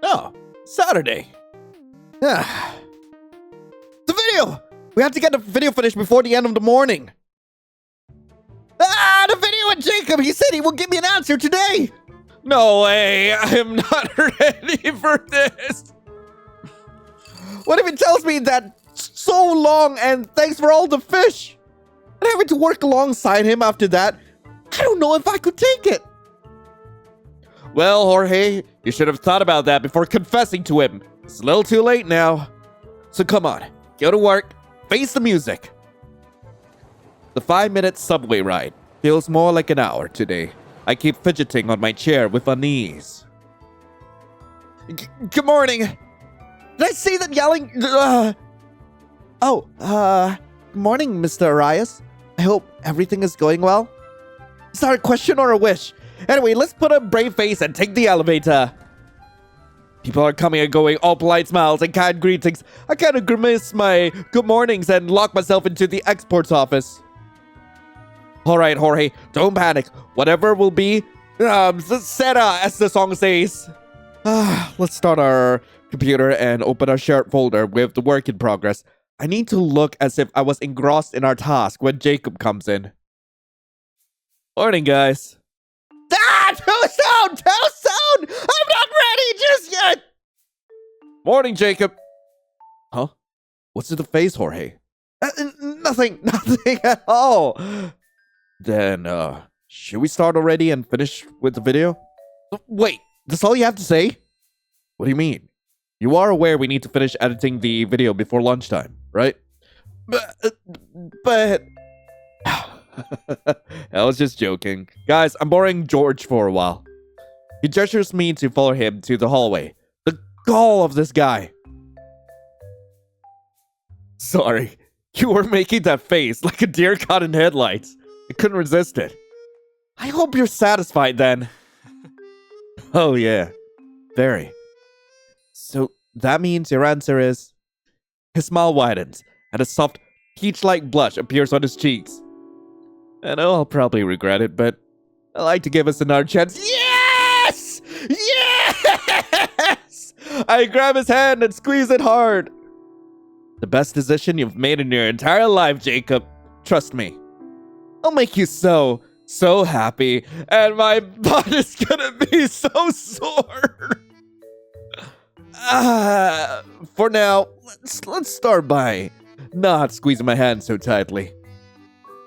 Oh, Saturday. Ah. The video! We have to get the video finished before the end of the morning. The video with Jacob! He said he will give me an answer today! No way! I am not ready for this! What if he tells me that so long and thanks for all the fish? And having to work alongside him after that, I don't know if I could take it. Well, Jorge, you should have thought about that before confessing to him. It's a little too late now. So come on, go to work, face the music. The 5-minute subway ride feels more like an hour today. I keep fidgeting on my chair with unease. Good morning. Did I say that yelling? Good morning, Mr. Arias. I hope everything is going well. Is that a question or a wish? Anyway, let's put a brave face and take the elevator. People are coming and going, all polite smiles and kind greetings. I kind of grimace my good mornings and lock myself into the exports office. All right, Jorge, don't panic. Whatever will be, será, as the song says. Let's start our computer and open our shared folder with the work in progress. I need to look as if I was engrossed in our task when Jacob comes in. Morning, guys. Too soon! Too soon! I'm not ready just yet! Morning, Jacob. Huh? What's in the face, Jorge? Nothing at all. Then, should we start already and finish with the video? Wait, that's all you have to say? What do you mean? You are aware we need to finish editing the video before lunchtime, right? But... I was just joking. Guys, I'm borrowing George for a while. He gestures me to follow him to the hallway. The gall of this guy. Sorry, you were making that face like a deer caught in headlights. I couldn't resist it. I hope you're satisfied then. Oh yeah, very. So that means your answer is... His smile widens, and a soft, peach-like blush appears on his cheeks. I know I'll probably regret it, but I like to give us another chance. Yes! Yes! I grab his hand and squeeze it hard. The best decision you've made in your entire life, Jacob. Trust me. I'll make you so happy, and my butt is gonna be so sore. For now, let's start by not squeezing my hand so tightly.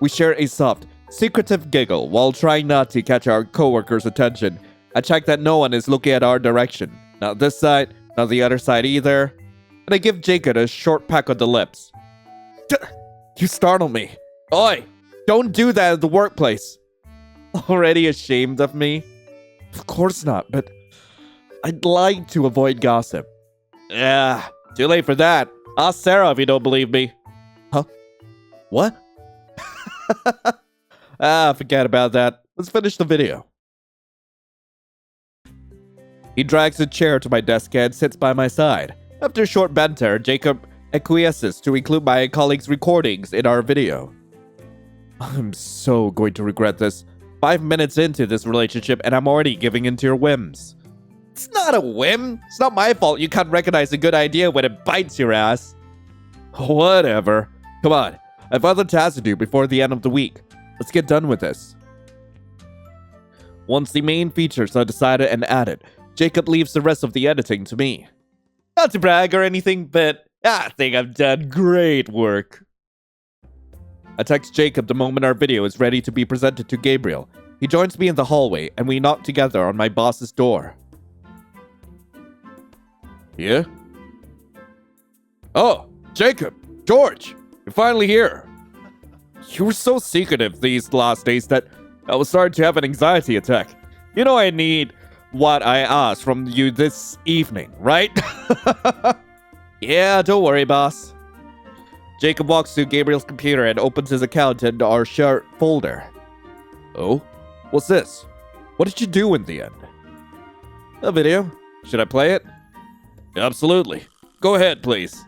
We share a soft, secretive giggle while trying not to catch our coworkers' attention. I check that no one is looking at our direction. Not this side, not the other side either. And I give Jacob a short peck on the lips. You startle me. Oi, don't do that at the workplace. Already ashamed of me? Of course not, but I'd like to avoid gossip. Yeah, too late for that. Ask Sarah if you don't believe me. Huh? What? Forget about that. Let's finish the video. He drags a chair to my desk and sits by my side. After a short banter, Jacob acquiesces to include my colleague's recordings in our video. I'm so going to regret this. 5 minutes into this relationship and I'm already giving in to your whims. It's not a whim. It's not my fault you can't recognize a good idea when it bites your ass. Whatever. Come on. I have other tasks to do before the end of the week. Let's get done with this. Once the main features are decided and added, Jacob leaves the rest of the editing to me. Not to brag or anything, but I think I've done great work. I text Jacob the moment our video is ready to be presented to Gabriel. He joins me in the hallway and we knock together on my boss's door. Yeah? Oh, Jacob, George. You're finally here. You were so secretive these last days that I was starting to have an anxiety attack. You know I need what I asked from you this evening, right? Yeah, don't worry, boss. Jacob walks to Gabriel's computer and opens his account in our shared folder. Oh? What's this? What did you do in the end? A video. Should I play it? Absolutely. Go ahead, please.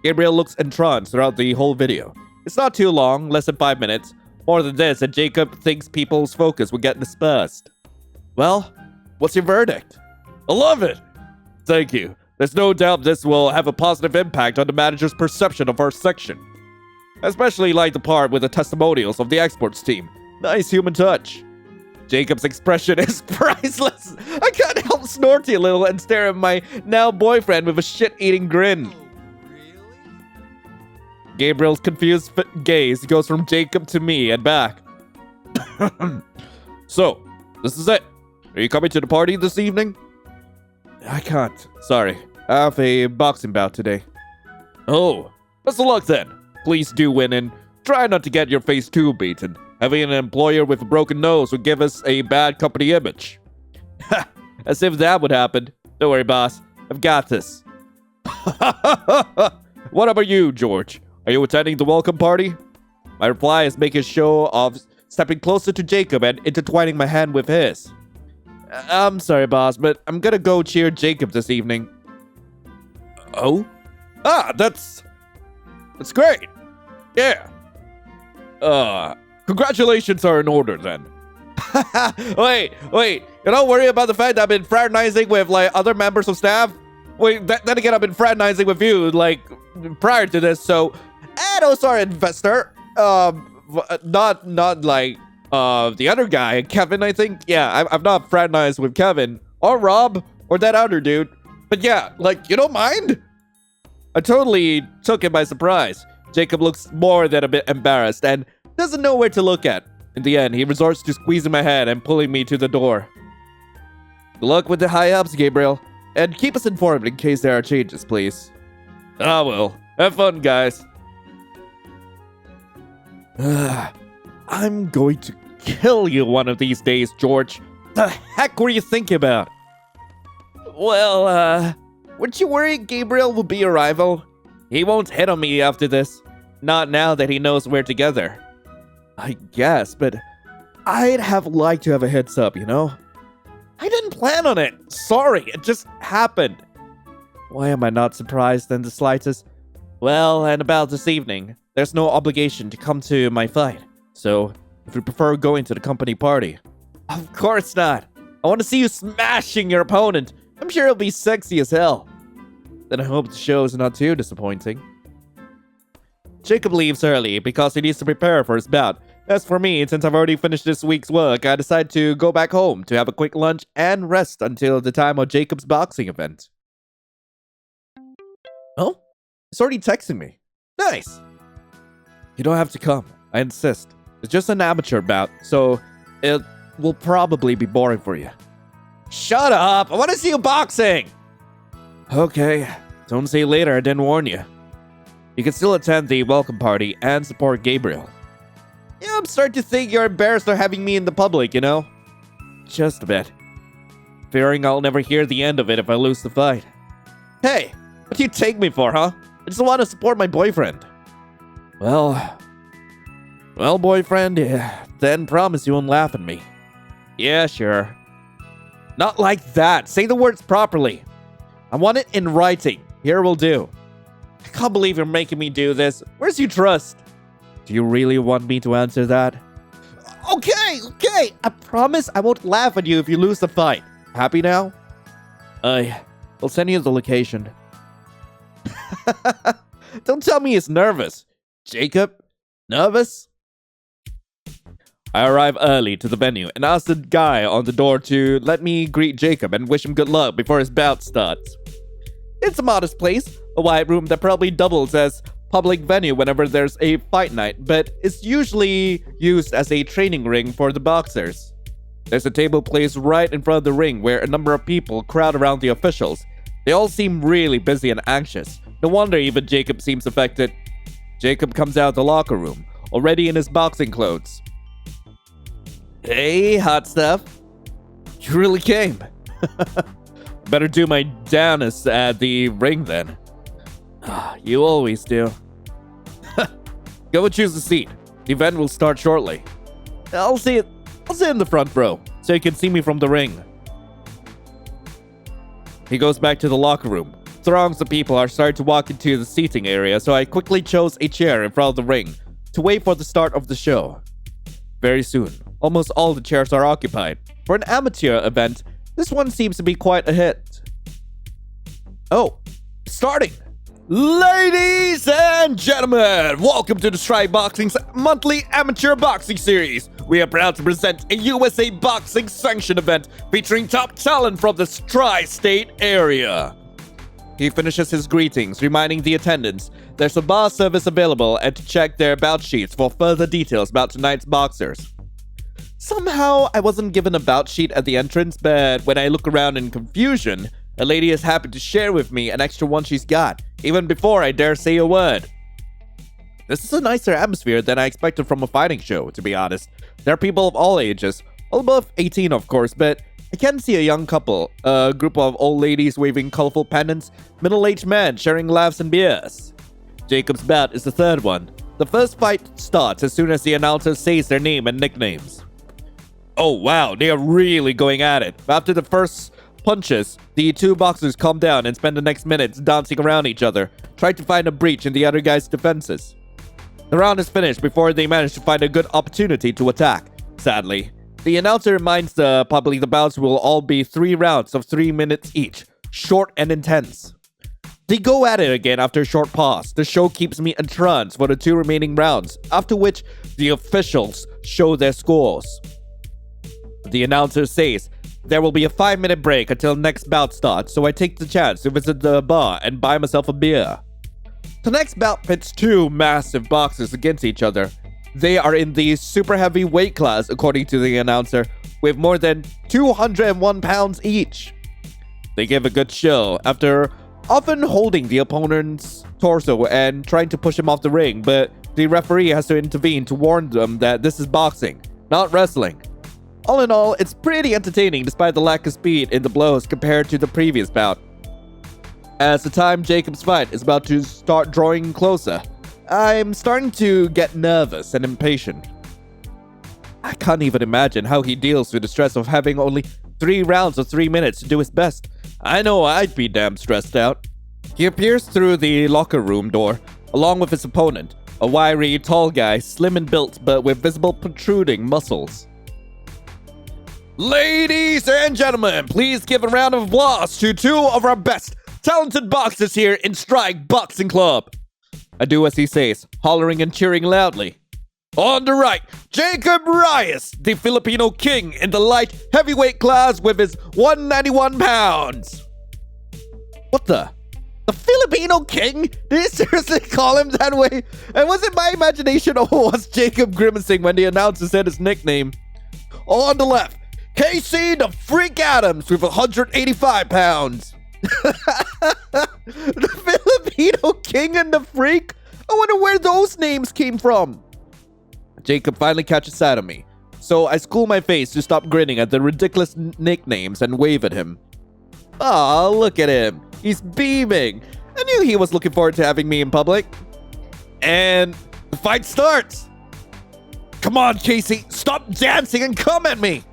Gabriel looks entranced throughout the whole video. It's not too long, less than 5 minutes. More than this, and Jacob thinks people's focus will get dispersed. Well, what's your verdict? I love it! Thank you. There's no doubt this will have a positive impact on the manager's perception of our section. Especially like the part with the testimonials of the exports team. Nice human touch. Jacob's expression is priceless. I can't help snorting a little and stare at my now boyfriend with a shit-eating grin. Gabriel's confused gaze goes from Jacob to me and back. So, this is it. Are you coming to the party this evening? I can't. Sorry. I have a boxing bout today. Oh, best of luck then. Please do win and try not to get your face too beaten. Having an employer with a broken nose would give us a bad company image. As if that would happen. Don't worry, boss. I've got this. What about you, George? Are you attending the welcome party? My reply is making a show of stepping closer to Jacob and intertwining my hand with his. I'm sorry, boss, but I'm gonna go cheer Jacob this evening. Oh? Ah, that's great. Yeah. Congratulations are in order then. Wait. You don't worry about the fact that I've been fraternizing with, like, other members of staff? Wait, then again, I've been fraternizing with you, like, prior to this, so... And also our investor. Not like, the other guy, Kevin, I think. Yeah, I've not fraternized with Kevin. Or Rob. Or that other dude. But yeah, like, you don't mind? I totally took it by surprise. Jacob looks more than a bit embarrassed and doesn't know where to look at. In the end, he resorts to squeezing my hand and pulling me to the door. Good luck with the high-ups, Gabriel. And keep us informed in case there are changes, please. Ah, well. Have fun, guys. I'm going to kill you one of these days, George. The heck were you thinking about? Well, weren't you worried Gabriel will be a rival? He won't hit on me after this. Not now that he knows we're together. I guess, but I'd have liked to have a heads up, you know? I didn't plan on it. Sorry, it just happened. Why am I not surprised in the slightest? Well, and about this evening, there's no obligation to come to my fight. So, if you prefer going to the company party. Of course not. I want to see you smashing your opponent. I'm sure it'll be sexy as hell. Then I hope the show is not too disappointing. Jacob leaves early because he needs to prepare for his bout. As for me, since I've already finished this week's work, I decide to go back home to have a quick lunch and rest until the time of Jacob's boxing event. Oh? He's already texting me. Nice! You don't have to come. I insist. It's just an amateur bout, so it will probably be boring for you. Shut up! I want to see you boxing! Okay. Don't say later I didn't warn you. You can still attend the welcome party and support Gabriel. Yeah, I'm starting to think you're embarrassed of having me in the public, you know? Just a bit. Fearing I'll never hear the end of it if I lose the fight. Hey, what do you take me for, huh? I just want to support my boyfriend. Well, boyfriend, then promise you won't laugh at me. Yeah, sure. Not like that. Say the words properly. I want it in writing. Here will do. I can't believe you're making me do this. Where's your trust? Do you really want me to answer that? Okay. I promise I won't laugh at you if you lose the fight. Happy now? I'll send you the location. Don't tell me he's nervous. Jacob? Nervous? I arrive early to the venue and ask the guy on the door to let me greet Jacob and wish him good luck before his bout starts. It's a modest place, a white room that probably doubles as public venue whenever there's a fight night, but it's usually used as a training ring for the boxers. There's a table placed right in front of the ring where a number of people crowd around the officials. They all seem really busy and anxious. No wonder even Jacob seems affected. Jacob comes out of the locker room, already in his boxing clothes. Hey, hot stuff. You really came. Better do my damnedest at the ring then. You always do. Go and choose a seat. The event will start shortly. I'll sit in the front row, so you can see me from the ring. He goes back to the locker room. Throngs of people are starting to walk into the seating area, so I quickly chose a chair in front of the ring to wait for the start of the show. Very soon, almost all the chairs are occupied. For an amateur event, this one seems to be quite a hit. Oh, starting. Ladies and gentlemen, welcome to the Strike Boxing's monthly amateur boxing series. We are proud to present a USA Boxing Sanction event featuring top talent from the tri-state area. He finishes his greetings, reminding the attendants there's a bar service available and to check their bout sheets for further details about tonight's boxers. Somehow, I wasn't given a bout sheet at the entrance, but when I look around in confusion, a lady is happy to share with me an extra one she's got, even before I dare say a word. This is a nicer atmosphere than I expected from a fighting show, to be honest. There are people of all ages, all above 18 of course, but I can see a young couple, a group of old ladies waving colorful pennants, middle-aged men sharing laughs and beers. Jacob's bout is the third one. The first fight starts as soon as the announcer says their name and nicknames. Oh wow, they are really going at it. After the first punches, the two boxers calm down and spend the next minutes dancing around each other, trying to find a breach in the other guy's defenses. The round is finished before they manage to find a good opportunity to attack. Sadly, the announcer reminds the public the bouts will all be 3 rounds of 3 minutes each, short and intense. They go at it again after a short pause. The show keeps me entranced for the 2 remaining rounds, after which the officials show their scores. The announcer says there will be a 5-minute break until next bout starts, so I take the chance to visit the bar and buy myself a beer. The next bout pits 2 massive boxers against each other. They are in the super heavy weight class, according to the announcer, with more than 201 pounds each. They give a good show, after often holding the opponent's torso and trying to push him off the ring, but the referee has to intervene to warn them that this is boxing, not wrestling. All in all, it's pretty entertaining despite the lack of speed in the blows compared to the previous bout. As the time Jacob's fight is about to start drawing closer, I'm starting to get nervous and impatient. I can't even imagine how he deals with the stress of having only 3 rounds of 3 minutes to do his best. I know I'd be damn stressed out. He appears through the locker room door, along with his opponent, a wiry, tall guy, slim and built but with visible protruding muscles. Ladies and gentlemen, please give a round of applause to 2 of our best talented boxers here in Strike Boxing Club. I do as he says, hollering and cheering loudly. On the right, Jacob Reyes, the Filipino king in the light heavyweight class with his 191 pounds. What the? The Filipino king? Did he seriously call him that way? And was it my imagination or was Jacob grimacing when the announcer said his nickname? On the left, Casey the Freak Adams with 185 pounds. The Filipino King and the Freak? I wonder where those names came from. Jacob finally catches sight of me, so I school my face to stop grinning at the ridiculous nicknames and wave at him. Aw, look at him. He's beaming. I knew he was looking forward to having me in public. And the fight starts. Come on, Casey, stop dancing and come at me.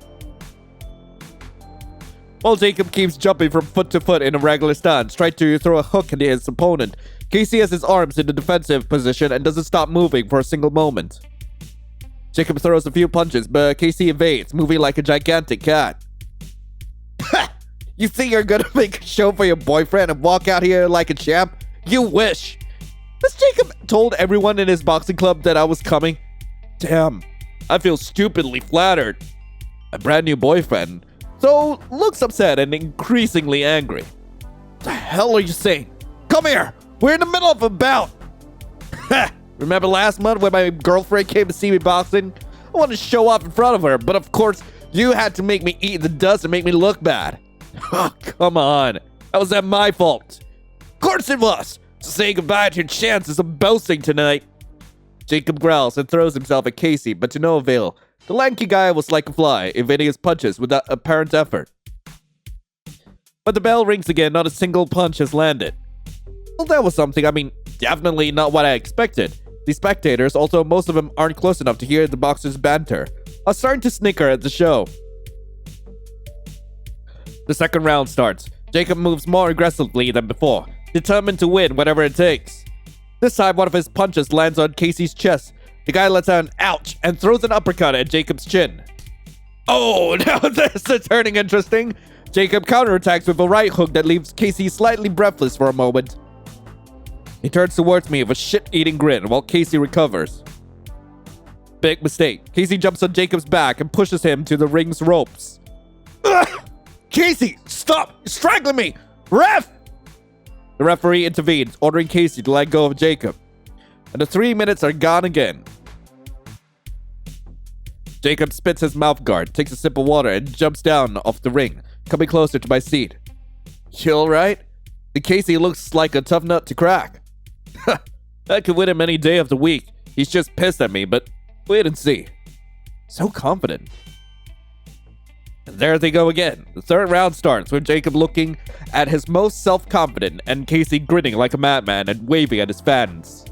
While Jacob keeps jumping from foot to foot in a regular stance, trying to throw a hook at his opponent, Casey has his arms in the defensive position and doesn't stop moving for a single moment. Jacob throws a few punches, but Casey evades, moving like a gigantic cat. You think you're gonna make a show for your boyfriend and walk out here like a champ? You wish! Has Jacob told everyone in his boxing club that I was coming? Damn, I feel stupidly flattered. A brand new boyfriend, so looks upset and increasingly angry. What the hell are you saying? Come here! We're in the middle of a bout! Remember last month when my girlfriend came to see me boxing? I wanted to show off in front of her, but of course, you had to make me eat the dust and make me look bad. Oh, come on. How was that my fault? Of course it was! So say goodbye to your chances of boasting tonight. Jacob growls and throws himself at Casey, but to no avail. The lanky guy was like a fly, evading his punches without apparent effort. But the bell rings again, not a single punch has landed. Well, that was something. I mean, definitely not what I expected. The spectators, although most of them aren't close enough to hear the boxers' banter, are starting to snicker at the show. The second round starts. Jacob moves more aggressively than before, determined to win whatever it takes. This time, one of his punches lands on Casey's chest. The guy lets out an ouch and throws an uppercut at Jacob's chin. Oh, now this is turning interesting. Jacob counterattacks with a right hook that leaves Casey slightly breathless for a moment. He turns towards me with a shit-eating grin while Casey recovers. Big mistake. Casey jumps on Jacob's back and pushes him to the ring's ropes. Ugh! Casey, stop! You're strangling me! Ref! The referee intervenes, ordering Casey to let go of Jacob. And the 3 minutes are gone again. Jacob spits his mouth guard, takes a sip of water, and jumps down off the ring, coming closer to my seat. You alright? The Casey looks like a tough nut to crack. I could win him any day of the week. He's just pissed at me, but wait and see. So confident. And there they go again. The third round starts with Jacob looking at his most self-confident and Casey grinning like a madman and waving at his fans.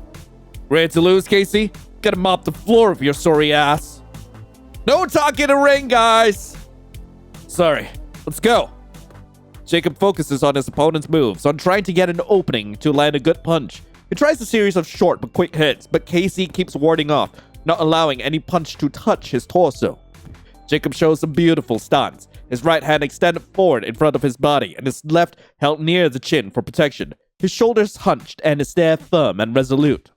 Ready to lose, Casey? Gotta mop the floor of your sorry ass. No talk in the ring, guys! Sorry, let's go. Jacob focuses on his opponent's moves, on trying to get an opening to land a good punch. He tries a series of short but quick hits, but Casey keeps warding off, not allowing any punch to touch his torso. Jacob shows a beautiful stance, his right hand extended forward in front of his body and his left held near the chin for protection, his shoulders hunched and his stare firm and resolute.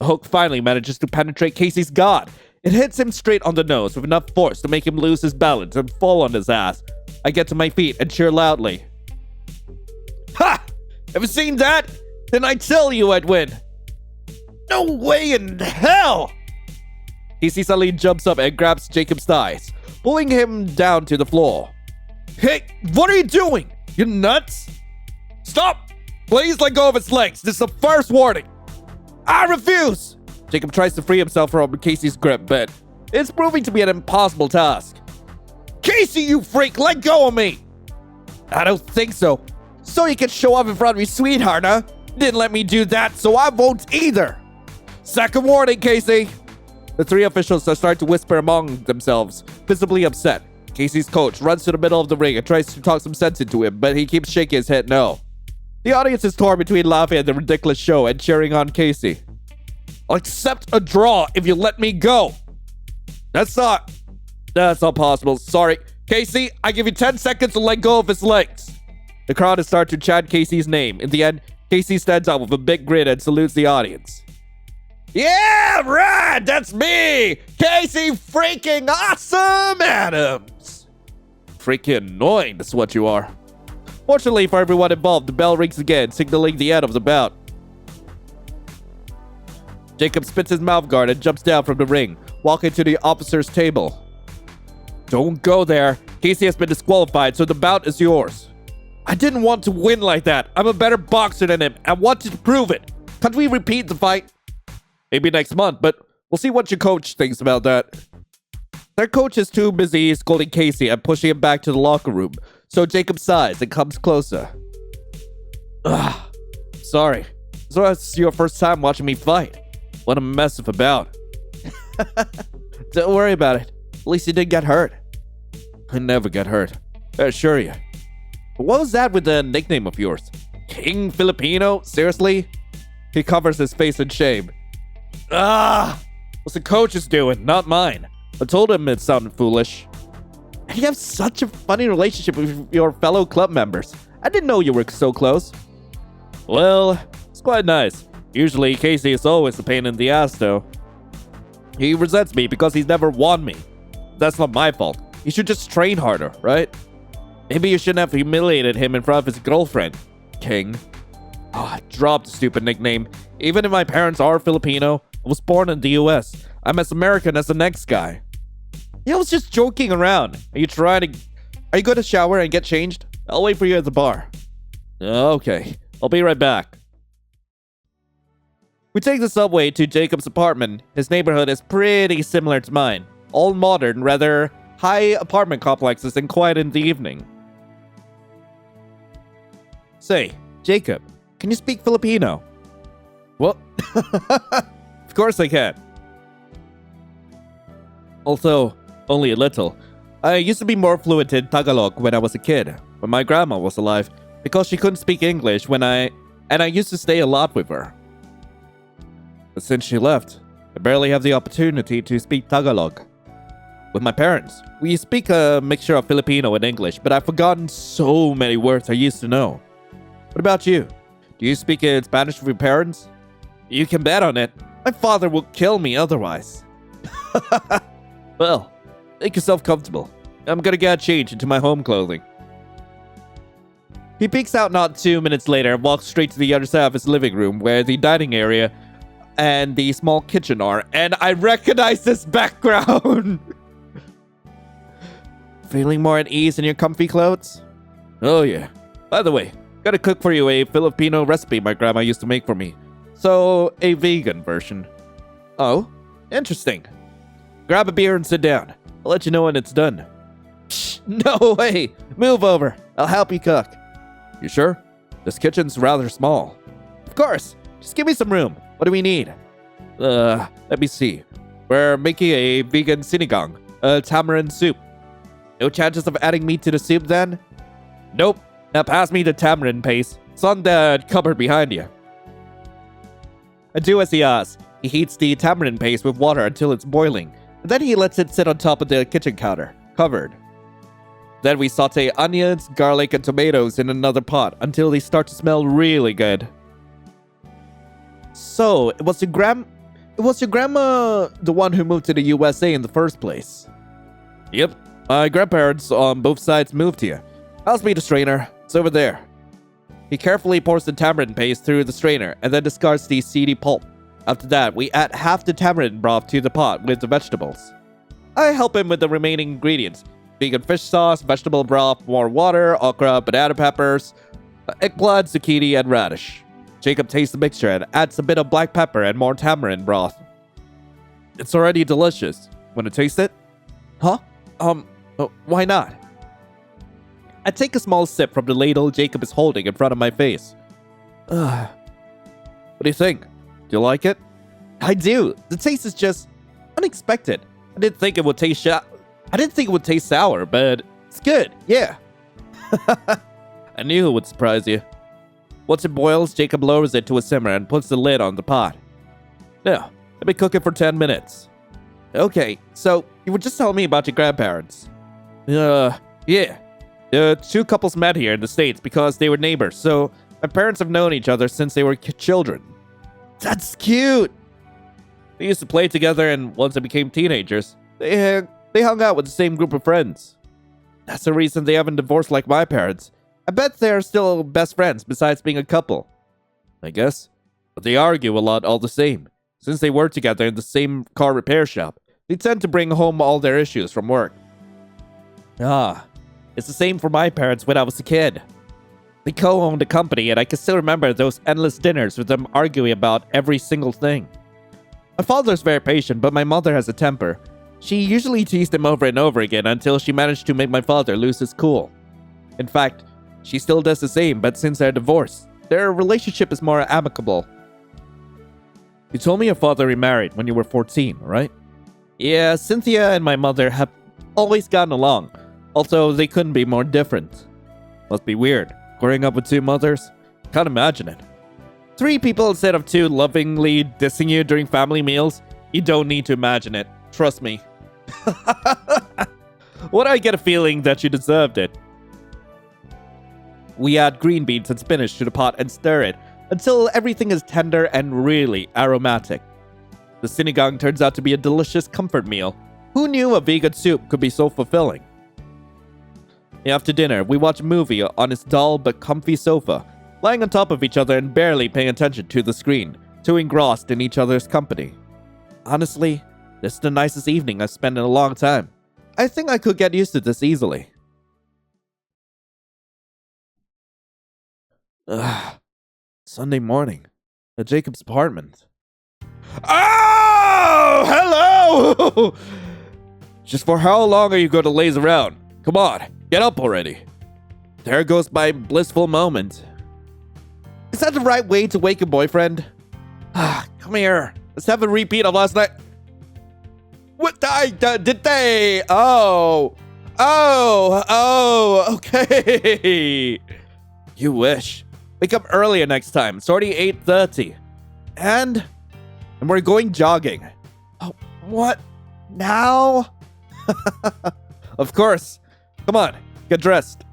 A hook finally manages to penetrate Casey's guard. It hits him straight on the nose with enough force to make him lose his balance and fall on his ass. I get to my feet and cheer loudly. Ha! Have you seen that? Then I tell you I'd win. No way in hell! Casey suddenly jumps up and grabs Jacob's thighs, pulling him down to the floor. Hey, what are you doing? You nuts? Stop! Please let go of his legs. This is the first warning. I refuse! Jacob tries to free himself from Casey's grip, but it's proving to be an impossible task. Casey, you freak! Let go of me! I don't think so. So you can show off in front of your sweetheart, huh? Didn't let me do that, so I won't either. Second warning, Casey. The three officials are starting to whisper among themselves, visibly upset. Casey's coach runs to the middle of the ring and tries to talk some sense into him, but he keeps shaking his head no. The audience is torn between laughing at the ridiculous show and cheering on Casey. I'll accept a draw if you let me go. That's not possible. Sorry. Casey, I give you 10 seconds to let go of his legs. The crowd has started to chant Casey's name. In the end, Casey stands up with a big grin and salutes the audience. Yeah, right, that's me, Casey freaking awesome Adams. Freaking annoying, that's what you are. Fortunately for everyone involved, the bell rings again, signaling the end of the bout. Jacob spits his mouth guard and jumps down from the ring, walking to the officer's table. Don't go there. Casey has been disqualified, so the bout is yours. I didn't want to win like that. I'm a better boxer than him. I wanted to prove it. Can't we repeat the fight? Maybe next month, but we'll see what your coach thinks about that. Their coach is too busy scolding Casey and pushing him back to the locker room, so Jacob sighs and comes closer. Ugh, sorry. So it's your first time watching me fight. What a mess of a bout. Don't worry about it. At least you didn't get hurt. I never get hurt. I assure you. But what was that with the nickname of yours? King Filipino? Seriously? He covers his face in shame. What's the coach is doing, not mine. I told him it sounded foolish. And you have such a funny relationship with your fellow club members. I didn't know you were so close. Well, it's quite nice. Usually, Casey is always a pain in the ass, though. He resents me because he's never won me. That's not my fault. He should just train harder, right? Maybe you shouldn't have humiliated him in front of his girlfriend, King. Oh, drop the stupid nickname. Even if my parents are Filipino, I was born in the US. I'm as American as the next guy. Yeah, I was just joking around. Are you going to shower and get changed? I'll wait for you at the bar. Okay, I'll be right back. We take the subway to Jacob's apartment. His neighborhood is pretty similar to mine. All modern, rather high apartment complexes and quiet in the evening. Say, Jacob, can you speak Filipino? What? Of course I can. Although, only a little. I used to be more fluent in Tagalog when I was a kid, when my grandma was alive, because she couldn't speak English and I used to stay a lot with her. But since she left, I barely have the opportunity to speak Tagalog. With my parents. We speak a mixture of Filipino and English, but I've forgotten so many words I used to know. What about you? Do you speak in Spanish with your parents? You can bet on it. My father will kill me otherwise. Well, make yourself comfortable. I'm gonna get changed into my home clothing. He peeks out not 2 minutes later and walks straight to the other side of his living room where the dining area and the small kitchen are, and I recognize this background! Feeling more at ease in your comfy clothes? Oh yeah. By the way, gotta cook for you a Filipino recipe my grandma used to make for me. So, a vegan version. Oh, interesting. Grab a beer and sit down. I'll let you know when it's done. Shh, no way! Move over. I'll help you cook. You sure? This kitchen's rather small. Of course. Just give me some room. What do we need? Let me see. We're making a vegan sinigang, a tamarind soup. No chances of adding meat to the soup then? Nope. Now pass me the tamarind paste. It's on the cupboard behind you. I do as he asks. He heats the tamarind paste with water until it's boiling, and then he lets it sit on top of the kitchen counter, covered. Then we saute onions, garlic, and tomatoes in another pot until they start to smell really good. So, it was your grandma the one who moved to the USA in the first place? Yep. My grandparents on both sides moved here. How's me the strainer? It's over there. He carefully pours the tamarind paste through the strainer and then discards the seedy pulp. After that, we add half the tamarind broth to the pot with the vegetables. I help him with the remaining ingredients. Vegan fish sauce, vegetable broth, more water, okra, banana peppers, eggplant, zucchini, and radish. Jacob tastes the mixture and adds a bit of black pepper and more tamarind broth. It's already delicious. Want to taste it? Huh? Why not? I take a small sip from the ladle Jacob is holding in front of my face. What do you think? Do you like it? I do. The taste is just unexpected. I didn't think it would taste sour, but it's good. Yeah. I knew it would surprise you. Once it boils, Jacob lowers it to a simmer and puts the lid on the pot. Now, let me cook it for 10 minutes. Okay, so you were just telling me about your grandparents. Yeah. The two couples met here in the States because they were neighbors, so my parents have known each other since they were children. That's cute! They used to play together, and once they became teenagers, they hung out with the same group of friends. That's the reason they haven't divorced like my parents. I bet they're still best friends besides being a couple. I guess. But they argue a lot all the same. Since they work together in the same car repair shop, they tend to bring home all their issues from work. It's the same for my parents when I was a kid. They co-owned a company, and I can still remember those endless dinners with them arguing about every single thing. My father's very patient, but my mother has a temper. She usually teased him over and over again until she managed to make my father lose his cool. In fact, she still does the same, but since they're divorced, their relationship is more amicable. You told me your father remarried when you were 14, right? Yeah, Cynthia and my mother have always gotten along. Also, they couldn't be more different. Must be weird, growing up with two mothers. Can't imagine it. 3 people instead of 2 lovingly dissing you during family meals? You don't need to imagine it. Trust me. What I get a feeling that you deserved it. We add green beans and spinach to the pot and stir it until everything is tender and really aromatic. The sinigang turns out to be a delicious comfort meal. Who knew a vegan soup could be so fulfilling? After dinner, we watch a movie on his dull but comfy sofa, lying on top of each other and barely paying attention to the screen, too engrossed in each other's company. Honestly, this is the nicest evening I've spent in a long time. I think I could get used to this easily. Sunday morning, at Jacob's apartment. Oh, hello! Just for how long are you going to laze around? Come on, get up already. There goes my blissful moment. Is that the right way to wake your boyfriend? Come here. Let's have a repeat of last night. What did they? Oh, okay. You wish. Wake up earlier next time. It's already 8:30. And we're going jogging. Oh, what? Now? Of course. Come on, get dressed.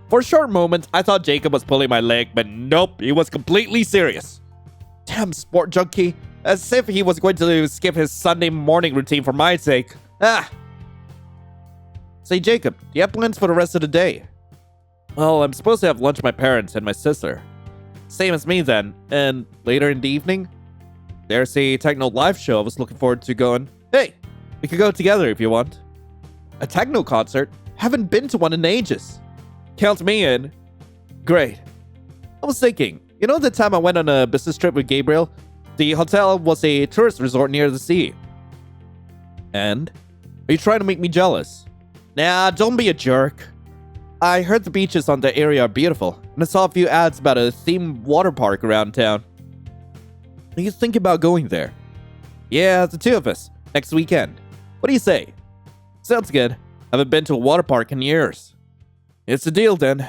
For a short moment, I thought Jacob was pulling my leg, but nope, he was completely serious. Damn sport junkie. As if he was going to skip his Sunday morning routine for my sake. Say, Jacob, do you have plans for the rest of the day? Well, I'm supposed to have lunch with my parents and my sister. Same as me then. And later in the evening, there's a techno live show I was looking forward to going. Hey, we could go together if you want. A techno concert? Haven't been to one in ages. Count me in. Great. I was thinking, you know the time I went on a business trip with Gabriel? The hotel was a tourist resort near the sea. And? Are you trying to make me jealous? Nah, don't be a jerk. I heard the beaches on the area are beautiful, and I saw a few ads about a themed water park around town. Are you thinking about going there? Yeah, the two of us, next weekend. What do you say? Sounds good. Haven't been to a water park in years. It's a deal then.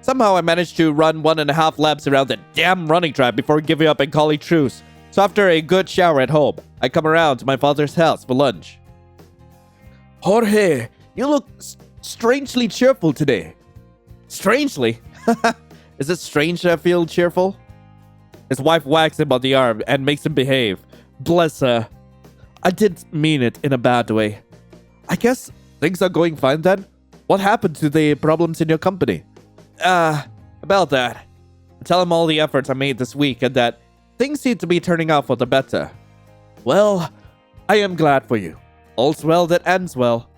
Somehow I managed to run 1.5 laps around the damn running track before giving up and calling truce. So after a good shower at home, I come around to my father's house for lunch. Jorge, you look strangely cheerful today. Strangely? Is it strange that I feel cheerful? His wife whacks him on the arm and makes him behave. Bless her. I didn't mean it in a bad way. I guess things are going fine then? What happened to the problems in your company? About that. Tell him all the efforts I made this week and that things seem to be turning out for the better. Well, I am glad for you. All's well that ends well.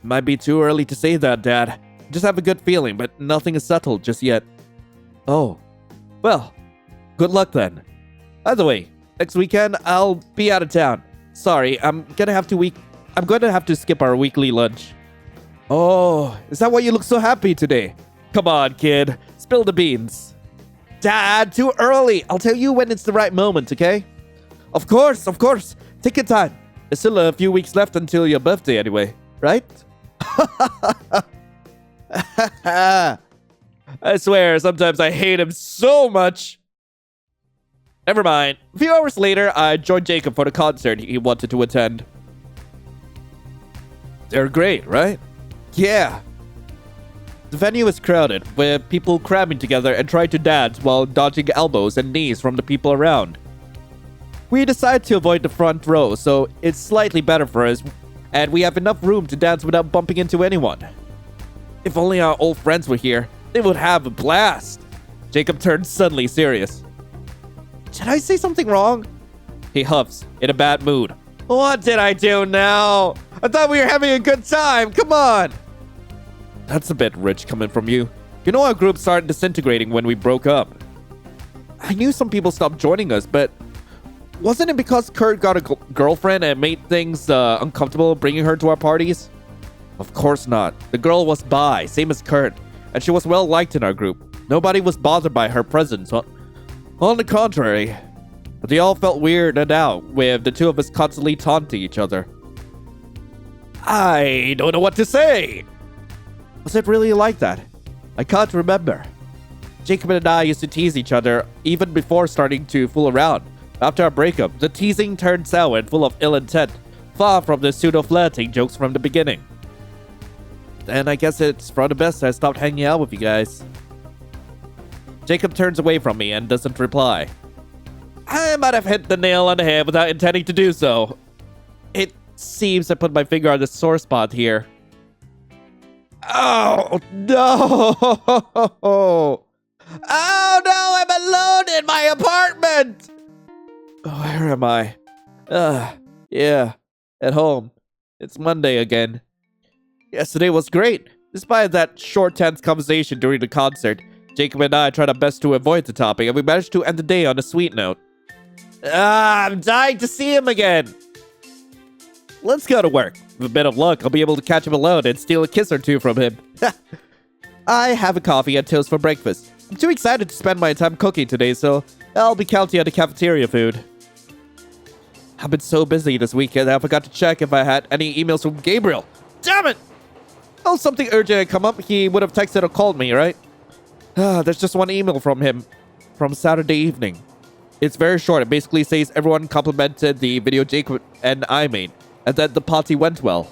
Might be too early to say that, Dad. Just have a good feeling, but nothing is settled just yet. Oh. Well, good luck then. By the way, next weekend I'll be out of town. Sorry, I'm gonna have to skip our weekly lunch. Oh, is that why you look so happy today? Come on, kid. Spill the beans. Dad, too early. I'll tell you when it's the right moment, okay? Of course. Take your time. There's still a few weeks left until your birthday anyway, right? I swear, sometimes I hate him so much. Never mind. A few hours later, I joined Jacob for the concert he wanted to attend. They're great, right? Yeah. The venue is crowded, with people cramming together and trying to dance while dodging elbows and knees from the people around. We decided to avoid the front row, so it's slightly better for us, and we have enough room to dance without bumping into anyone. If only our old friends were here, they would have a blast. Jacob turned suddenly serious. Did I say something wrong? He huffs, in a bad mood. What did I do now? I thought we were having a good time. Come on. That's a bit rich coming from you. You know our group started disintegrating when we broke up. I knew some people stopped joining us, but wasn't it because Kurt got a girlfriend and made things uncomfortable bringing her to our parties? Of course not. The girl was bi, same as Kurt, and she was well liked in our group. Nobody was bothered by her presence. On the contrary, but they all felt weirded out with the two of us constantly taunting each other. I don't know what to say. Was it really like that? I can't remember. Jacob and I used to tease each other even before starting to fool around. After our breakup, the teasing turned sour and full of ill intent, far from the pseudo-flirting jokes from the beginning. Then I guess it's for the best I stopped hanging out with you guys. Jacob turns away from me and doesn't reply. I might have hit the nail on the head without intending to do so. It seems I put my finger on the sore spot here. Oh, no! Oh, no, I'm alone in my apartment! Where am I? Yeah, at home. It's Monday again. Yesterday was great. Despite that short, tense conversation during the concert, Jacob and I tried our best to avoid the topic, and we managed to end the day on a sweet note. I'm dying to see him again. Let's go to work. With a bit of luck, I'll be able to catch him alone and steal a kiss or two from him. I have a coffee and toast for breakfast. I'm too excited to spend my time cooking today, so I'll be counting on the cafeteria food. I've been so busy this weekend that I forgot to check if I had any emails from Gabriel. Damn it! Oh, something urgent had come up, he would have texted or called me, right? There's just one email from him from Saturday evening. It's very short. It basically says everyone complimented the video Jacob and I made, and that the party went well.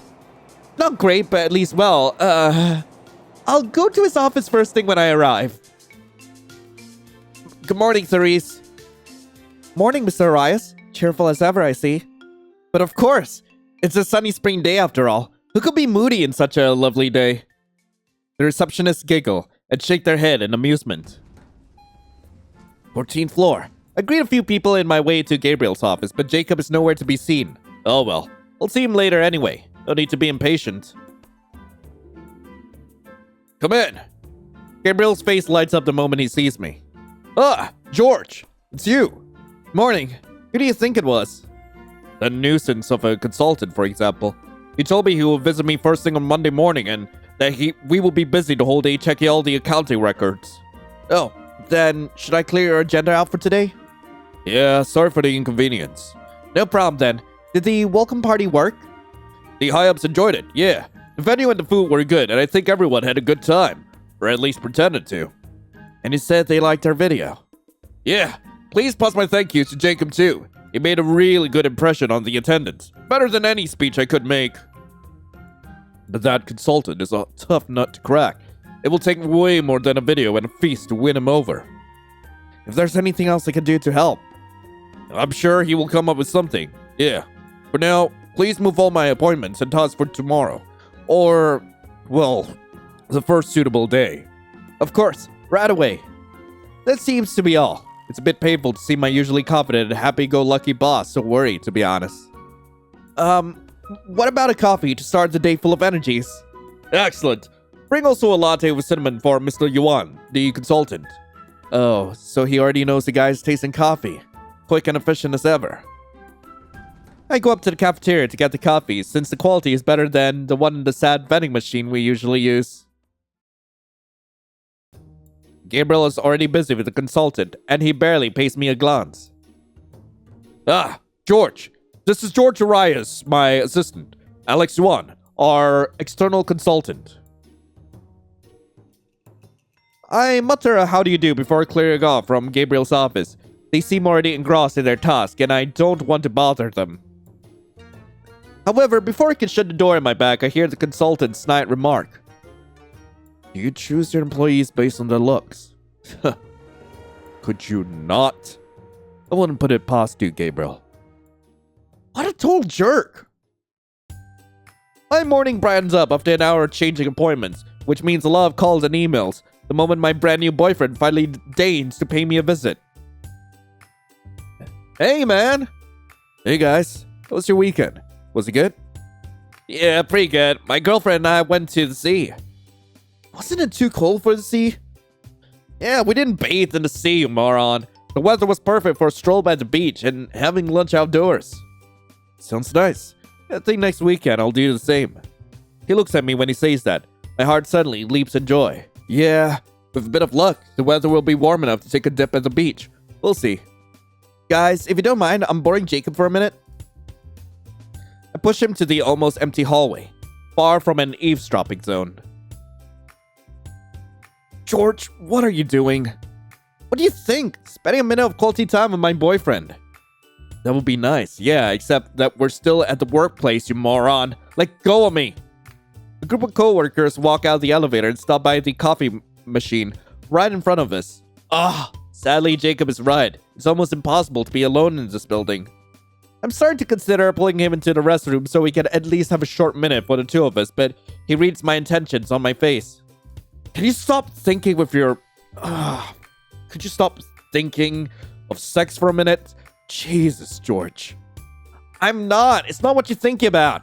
Not great, but at least well. I'll go to his office first thing when I arrive. Good morning, Therese. Morning, Mr. Arias. Cheerful as ever, I see. But of course, it's a sunny spring day after all. Who could be moody in such a lovely day? The receptionists giggle and shake their head in amusement. 14th floor. I greet a few people in my way to Gabriel's office, but Jacob is nowhere to be seen. Oh well, I'll see him later anyway. No need to be impatient. Come in. Gabriel's face lights up the moment he sees me. Ah, George, it's you. Morning. Who do you think it was? The nuisance of a consultant, for example. He told me he will visit me first thing on Monday morning and that we will be busy the whole day checking all the accounting records. Oh, then should I clear your agenda out for today? Yeah, sorry for the inconvenience. No problem then. Did the welcome party work? The high-ups enjoyed it, yeah. The venue and the food were good, and I think everyone had a good time. Or at least pretended to. And you said they liked our video? Yeah. Please pass my thank yous to Jacob too. He made a really good impression on the attendance. Better than any speech I could make. But that consultant is a tough nut to crack. It will take way more than a video and a feast to win him over. If there's anything else I can do to help, I'm sure he will come up with something. Yeah. For now, please move all my appointments and tasks for tomorrow. Or, well, the first suitable day. Of course, right away. That seems to be all. It's a bit painful to see my usually confident and happy-go-lucky boss so worried, to be honest. What about a coffee to start the day full of energies? Excellent. Bring also a latte with cinnamon for Mr. Yuan, the consultant. Oh, so he already knows the guy's taste in coffee. Quick and efficient as ever. I go up to the cafeteria to get the coffee, since the quality is better than the one in the sad vending machine we usually use. Gabriel is already busy with the consultant, and he barely pays me a glance. Ah, George. This is George Arias, my assistant. Alex Yuan, our external consultant. I mutter a how do you do before clearing off from Gabriel's office. They seem already engrossed in their task, and I don't want to bother them. However, before I can shut the door in my back, I hear the consultant's snide remark. You choose your employees based on their looks. Could you not? I wouldn't put it past you, Gabriel. What a total jerk! My morning brightens up after an hour of changing appointments, which means a lot of calls and emails, the moment my brand new boyfriend finally deigns to pay me a visit. Hey, man! Hey, guys. How was your weekend? Was it good? Yeah, pretty good. My girlfriend and I went to the sea. Wasn't it too cold for the sea? Yeah, we didn't bathe in the sea, you moron. The weather was perfect for a stroll by the beach and having lunch outdoors. Sounds nice. I think next weekend I'll do the same. He looks at me when he says that. My heart suddenly leaps in joy. Yeah, with a bit of luck, the weather will be warm enough to take a dip at the beach. We'll see. Guys, if you don't mind, I'm boring Jacob for a minute. I push him to the almost empty hallway, far from an eavesdropping zone. George, what are you doing? What do you think? Spending a minute of quality time with my boyfriend. That would be nice, yeah, except that we're still at the workplace, you moron. Let go of me. A group of co-workers walk out of the elevator and stop by the coffee machine right in front of us. Sadly, Jacob is right. It's almost impossible to be alone in this building. I'm starting to consider pulling him into the restroom so we can at least have a short minute for the two of us, but he reads my intentions on my face. Can you stop thinking with your... Could you stop thinking of sex for a minute? Jesus, George. I'm not. It's not what you're thinking about.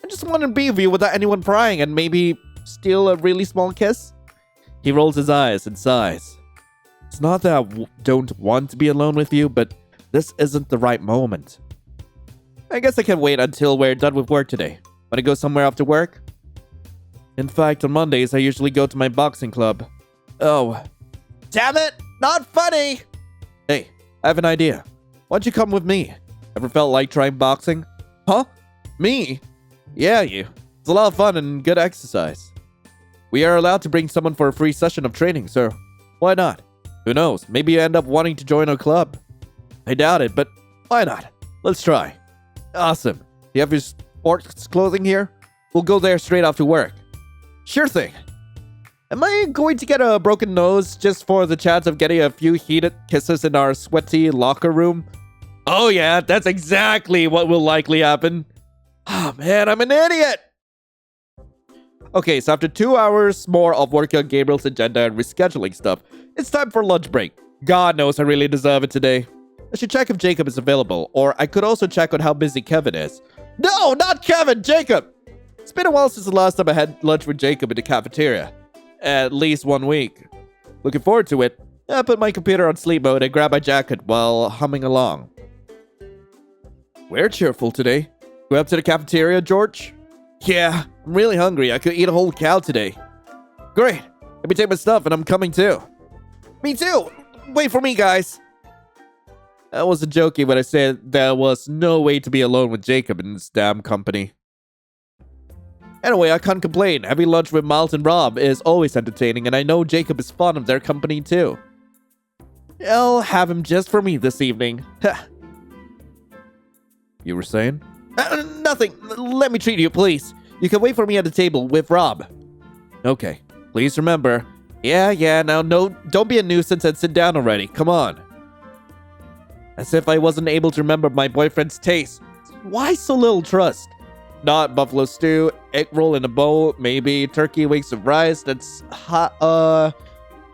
I just want to be with you without anyone prying and maybe steal a really small kiss. He rolls his eyes and sighs. It's not that I don't want to be alone with you, but this isn't the right moment. I guess I can wait until we're done with work today. Want to go somewhere after work? In fact, on Mondays, I usually go to my boxing club. Oh. Damn it! Not funny! Hey, I have an idea. Why don't you come with me? Ever felt like trying boxing? Huh? Me? Yeah, you. It's a lot of fun and good exercise. We are allowed to bring someone for a free session of training, so why not? Who knows? Maybe you end up wanting to join our club. I doubt it, but why not? Let's try. Awesome. You have your sports clothing here? We'll go there straight after work. Sure thing. Am I going to get a broken nose just for the chance of getting a few heated kisses in our sweaty locker room? Oh yeah, that's exactly what will likely happen. Oh man, I'm an idiot! Okay, so after 2 hours more of working on Gabriel's agenda and rescheduling stuff, it's time for lunch break. God knows I really deserve it today. I should check if Jacob is available, or I could also check on how busy Kevin is. No, not Kevin, Jacob! It's been a while since the last time I had lunch with Jacob in the cafeteria. At least 1 week. Looking forward to it. I put my computer on sleep mode and grab my jacket while humming along. We're cheerful today. Go up to the cafeteria, George? Yeah, I'm really hungry. I could eat a whole cow today. Great. Let me take my stuff and I'm coming too. Me too. Wait for me, guys. I wasn't joking when I said there was no way to be alone with Jacob in this damn company. Anyway, I can't complain. Having lunch with Miles and Rob is always entertaining, and I know Jacob is fond of their company too. I'll have him just for me this evening. You were saying? Nothing. Let me treat you, please. You can wait for me at the table with Rob. Okay. Please remember. Yeah, now no, don't be a nuisance and sit down already. Come on. As if I wasn't able to remember my boyfriend's taste. Why so little trust? Not buffalo stew, egg roll in a bowl, maybe turkey wings with rice. That's hot.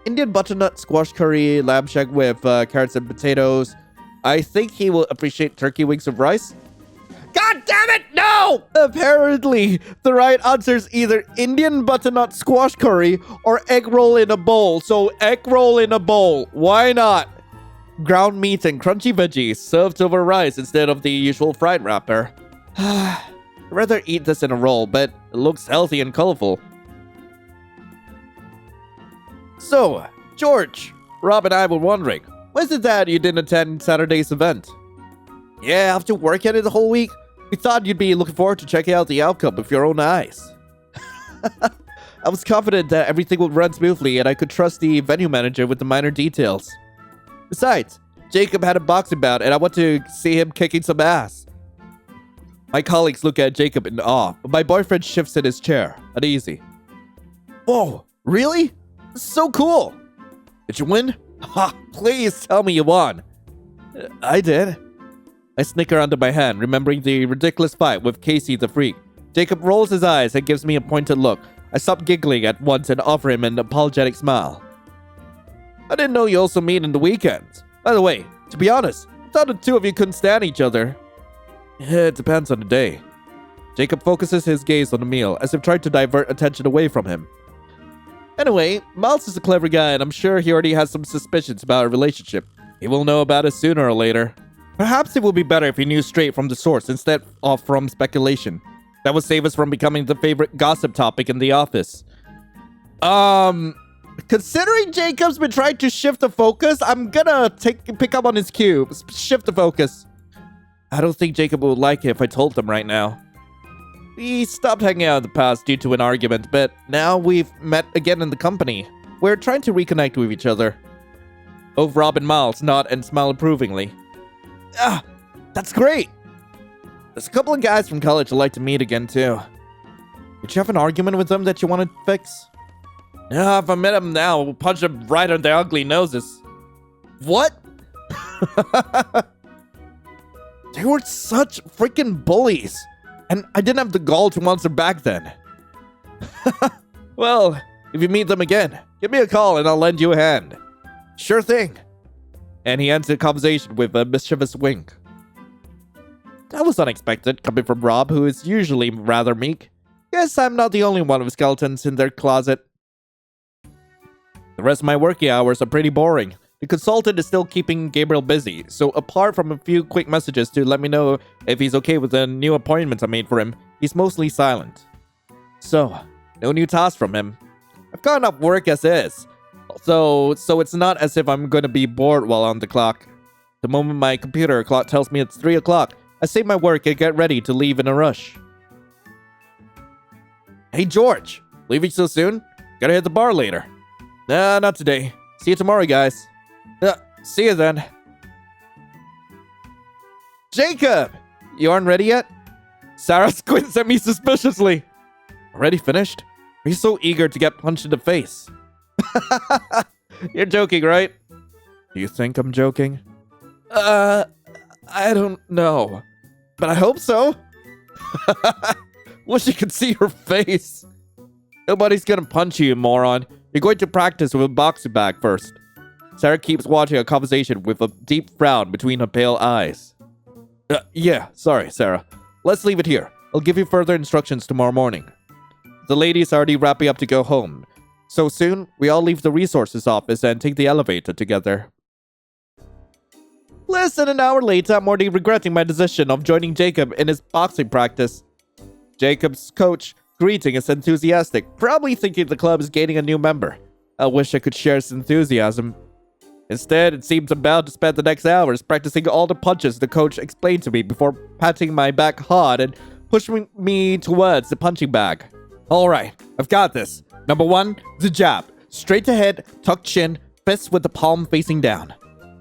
Indian butternut squash curry, lamb shank with carrots and potatoes. I think he will appreciate turkey wings with rice. God damn it, no! Apparently, the right answer is either Indian butternut squash curry or egg roll in a bowl. So egg roll in a bowl. Why not? Ground meat and crunchy veggies served over rice instead of the usual fried wrapper. I'd rather eat this in a roll, but it looks healthy and colorful. So, George, Rob and I were wondering, why is it that you didn't attend Saturday's event? Yeah, after working it the whole week, we thought you'd be looking forward to checking out the outcome with your own eyes. I was confident that everything would run smoothly and I could trust the venue manager with the minor details. Besides, Jacob had a boxing bout and I want to see him kicking some ass. My colleagues look at Jacob in awe, but my boyfriend shifts in his chair, uneasy. Whoa, really? So cool! Did you win? Ha! Please tell me you won. I did. I snicker under my hand, remembering the ridiculous fight with Casey the Freak. Jacob rolls his eyes and gives me a pointed look. I stop giggling at once and offer him an apologetic smile. I didn't know you also meet in the weekends. By the way, to be honest, I thought the two of you couldn't stand each other. It depends on the day. Jacob focuses his gaze on the meal, as if trying to divert attention away from him. Anyway, Miles is a clever guy, and I'm sure he already has some suspicions about our relationship. He will know about it sooner or later. Perhaps it would be better if he knew straight from the source instead of from speculation. That would save us from becoming the favorite gossip topic in the office. Considering Jacob's been trying to shift the focus, I'm gonna pick up on his cue. Shift the focus. I don't think Jacob would like it if I told him right now. We stopped hanging out in the past due to an argument, but now we've met again in the company. We're trying to reconnect with each other. Both Rob and Miles nod and smile approvingly. Ah, that's great! There's a couple of guys from college I'd like to meet again too. Did you have an argument with them that you want to fix? No, if I met them now, we'll punch them right on their ugly noses. What? They were such freaking bullies. And I didn't have the gall to answer back then. Well, if you meet them again, give me a call and I'll lend you a hand. Sure thing. And he ends the conversation with a mischievous wink. That was unexpected, coming from Rob, who is usually rather meek. Guess I'm not the only one with skeletons in their closet. The rest of my working hours are pretty boring. The consultant is still keeping Gabriel busy, so apart from a few quick messages to let me know if he's okay with the new appointments I made for him, he's mostly silent. So, no new tasks from him. I've got enough work as is, so it's not as if I'm going to be bored while on the clock. The moment my computer clock tells me it's 3 o'clock, I save my work and get ready to leave in a rush. Hey George, leaving so soon? Gotta hit the bar later. Nah, not today. See you tomorrow, guys. See you then. Jacob! You aren't ready yet? Sarah squints at me suspiciously. Already finished? Are you so eager to get punched in the face? You're joking, right? Do you think I'm joking? I don't know. But I hope so. Wish you could see her face. Nobody's gonna punch you, moron. You're going to practice with a boxing bag first. Sarah keeps watching a conversation with a deep frown between her pale eyes. Yeah, sorry, Sarah. Let's leave it here. I'll give you further instructions tomorrow morning. The lady's already wrapping up to go home. So soon, we all leave the resources office and take the elevator together. Less than an hour later, I'm already regretting my decision of joining Jacob in his boxing practice. Jacob's coach greeting is enthusiastic, probably thinking the club is gaining a new member. I wish I could share his enthusiasm. Instead, it seems I'm bound to spend the next hours practicing all the punches the coach explained to me before patting my back hard and pushing me towards the punching bag. Alright, I've got this. Number 1, the jab. Straight ahead, tucked chin, fist with the palm facing down.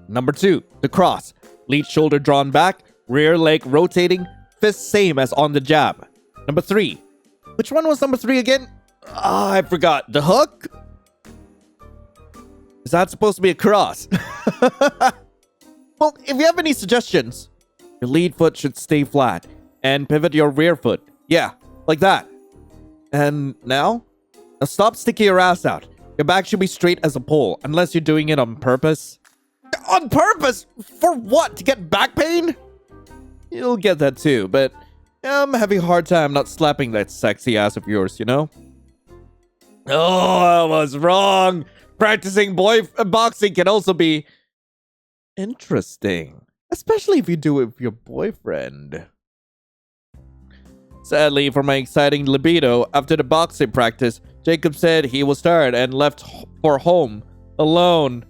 Number 2, the cross. Lead shoulder drawn back, rear leg rotating, fist same as on the jab. Number 3. Which one was number 3 again? I forgot. The hook? Is that supposed to be a cross? Well, if you have any suggestions, your lead foot should stay flat and pivot your rear foot. Yeah, like that. And now? Now stop sticking your ass out. Your back should be straight as a pole, unless you're doing it on purpose. On purpose? For what? To get back pain? You'll get that too, but I'm having a hard time not slapping that sexy ass of yours, you know? Oh, I was wrong. Practicing boxing can also be interesting, especially if you do it with your boyfriend. Sadly, for my exciting libido, after the boxing practice, Jacob said he was tired and left for home alone.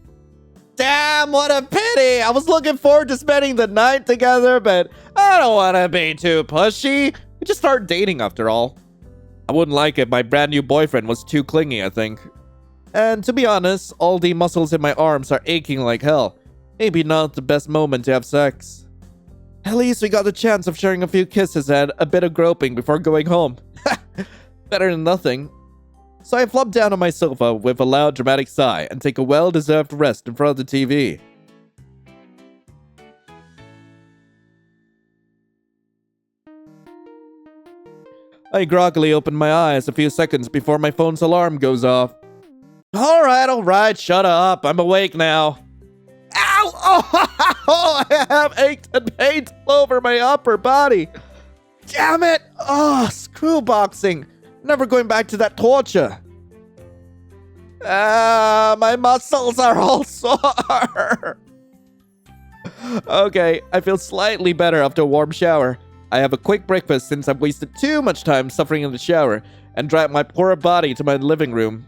Damn, what a pity! I was looking forward to spending the night together, but I don't want to be too pushy. We just started dating after all. I wouldn't like it if my brand new boyfriend was too clingy, I think. And to be honest, all the muscles in my arms are aching like hell. Maybe not the best moment to have sex. At least we got the chance of sharing a few kisses and a bit of groping before going home. Better than nothing. So I flop down on my sofa with a loud dramatic sigh and take a well-deserved rest in front of the TV. I groggily open my eyes a few seconds before my phone's alarm goes off. Alright, shut up. I'm awake now. Ow! Oh, I have aches and pains all over my upper body. Damn it! Oh, screw boxing. Never going back to that torture. My muscles are all sore. Okay, I feel slightly better after a warm shower. I have a quick breakfast since I've wasted too much time suffering in the shower and drag my poor body to my living room.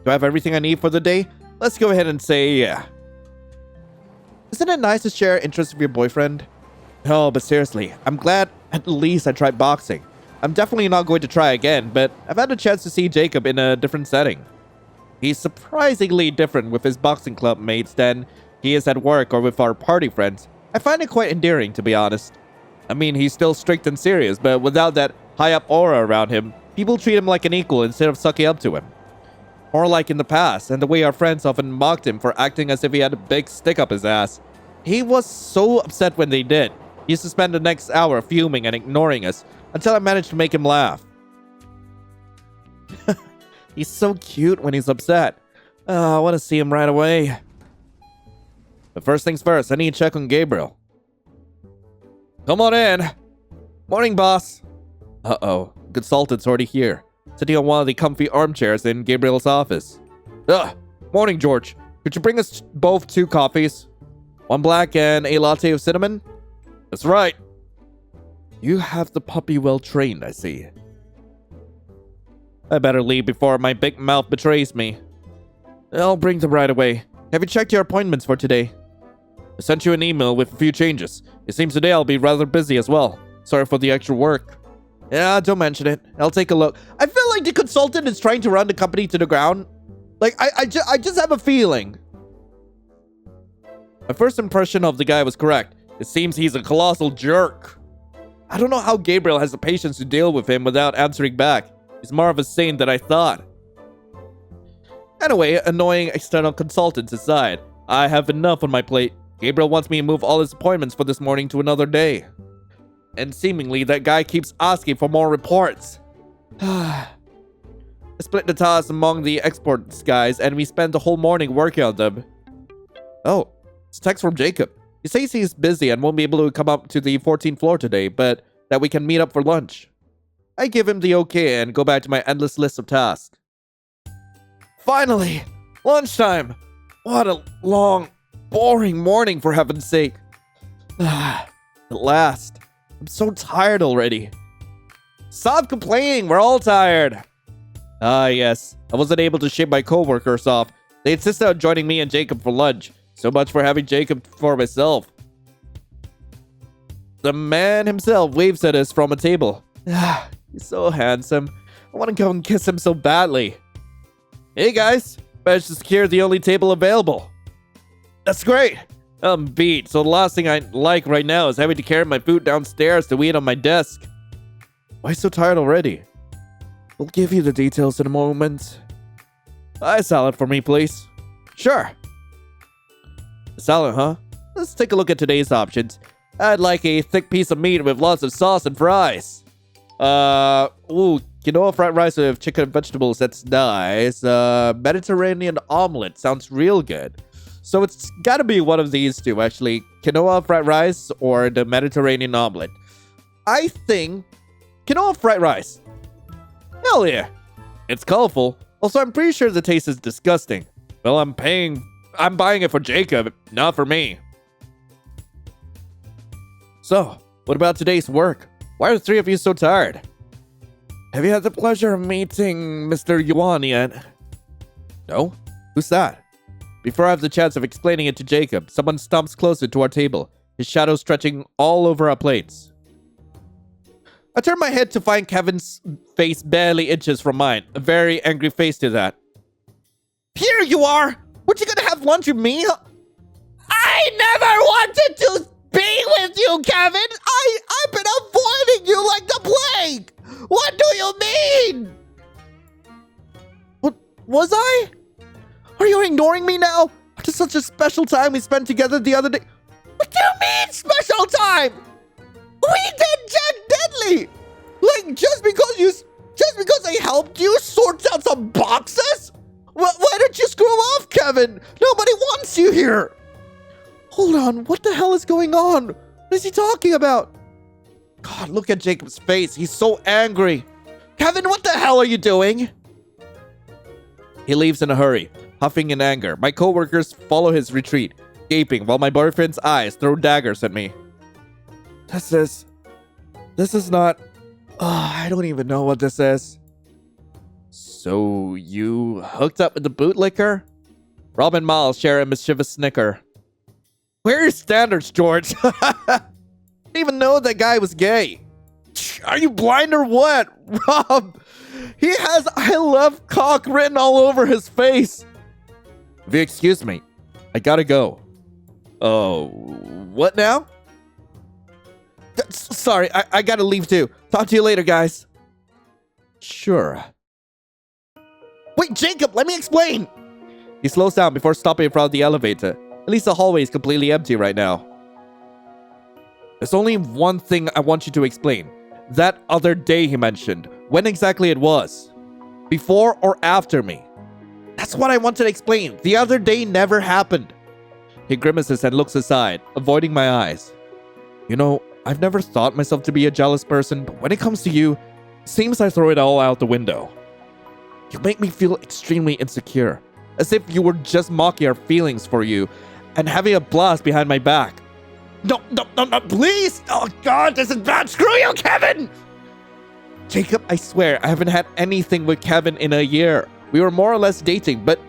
Do I have everything I need for the day? Let's go ahead and say yeah. Isn't it nice to share interests with your boyfriend? No, but seriously, I'm glad at least I tried boxing. I'm definitely not going to try again, but I've had a chance to see Jacob in a different setting. He's surprisingly different with his boxing club mates than he is at work or with our party friends. I find it quite endearing, to be honest. I mean, he's still strict and serious, but without that high-up aura around him, people treat him like an equal instead of sucking up to him. Or like in the past, and the way our friends often mocked him for acting as if he had a big stick up his ass. He was so upset when they did. He used to spend the next hour fuming and ignoring us, until I managed to make him laugh. He's so cute when he's upset. Oh, I want to see him right away. But first things first, I need to check on Gabriel. Come on in. Morning, boss. Uh-oh, consultant's already here, sitting on one of the comfy armchairs in Gabriel's office. Morning, George. Could you bring us both 2 coffees? 1 black and a latte of cinnamon? That's right. You have the puppy well trained, I see. I better leave before my big mouth betrays me. I'll bring them right away. Have you checked your appointments for today? I sent you an email with a few changes. It seems today I'll be rather busy as well. Sorry for the extra work. Yeah, don't mention it. I'll take a look. I feel like the consultant is trying to run the company to the ground. Like, I just have a feeling. My first impression of the guy was correct. It seems he's a colossal jerk. I don't know how Gabriel has the patience to deal with him without answering back. He's more of a saint than I thought. Anyway, annoying external consultants aside, I have enough on my plate. Gabriel wants me to move all his appointments for this morning to another day. And seemingly, that guy keeps asking for more reports. I split the tasks among the exports guys, and we spent the whole morning working on them. Oh, it's a text from Jacob. He says he's busy and won't be able to come up to the 14th floor today, but that we can meet up for lunch. I give him the okay and go back to my endless list of tasks. Finally! Lunchtime! What a long, boring morning, for heaven's sake. At last. I'm so tired already. Stop complaining, we're all tired. Ah, yes. I wasn't able to shake my co-workers off. They insisted on joining me and Jacob for lunch. So much for having Jacob for myself. The man himself waves at us from a table. Ah, he's so handsome. I want to go and kiss him so badly. Hey guys, managed to secure the only table available. That's great. I'm beat, so the last thing I like right now is having to carry my food downstairs to eat on my desk. Why so tired already? We'll give you the details in a moment. A salad for me, please. Sure. A salad, huh? Let's take a look at today's options. I'd like a thick piece of meat with lots of sauce and fries. Quinoa fried rice with chicken and vegetables, that's nice. Mediterranean omelet sounds real good. So it's gotta be one of these two, actually. Quinoa fried rice or the Mediterranean omelet. I think quinoa fried rice. Hell yeah. It's colorful. Also, I'm pretty sure the taste is disgusting. Well, I'm buying it for Jacob, not for me. So, what about today's work? Why are the three of you so tired? Have you had the pleasure of meeting Mr. Yuan yet? No? Who's that? Before I have the chance of explaining it to Jacob, someone stomps closer to our table, his shadow stretching all over our plates. I turn my head to find Kevin's face barely inches from mine, a very angry face to that. Here you are! Weren't you gonna have lunch with me? I never wanted to be with you, Kevin! I've been avoiding you like the plague! What do you mean? What was I? Are you ignoring me now? After such a special time we spent together the other day. What do you mean special time? We did Jack Deadly! Like just because I helped you sort out some boxes? Why don't you screw off, Kevin? Nobody wants you here. Hold on, what the hell is going on? What is he talking about? God, look at Jacob's face. He's so angry. Kevin, what the hell are you doing? He leaves in a hurry, huffing in anger. My coworkers follow his retreat, gaping while my boyfriend's eyes throw daggers at me. This is not... I don't even know what this is. So, you hooked up with the bootlicker? Rob and Miles share a mischievous snicker. Where are your standards, George? I didn't even know that guy was gay. Are you blind or what? Rob, he has I love cock written all over his face. If you excuse me, I gotta go. Oh, what now? Sorry, I gotta leave too. Talk to you later, guys. Sure. Wait, Jacob, let me explain. He slows down before stopping in front of the elevator. At least the hallway is completely empty right now. There's only one thing I want you to explain. That other day he mentioned. When exactly it was. Before or after me. That's what I wanted to explain. The other day never happened. He grimaces and looks aside, avoiding my eyes. You know, I've never thought myself to be a jealous person, but when it comes to you, it seems I throw it all out the window. You make me feel extremely insecure. As if you were just mocking our feelings for you and having a blast behind my back. No, please! Oh God, this is bad! Screw you, Kevin! Jacob, I swear, I haven't had anything with Kevin in a year. We were more or less dating, but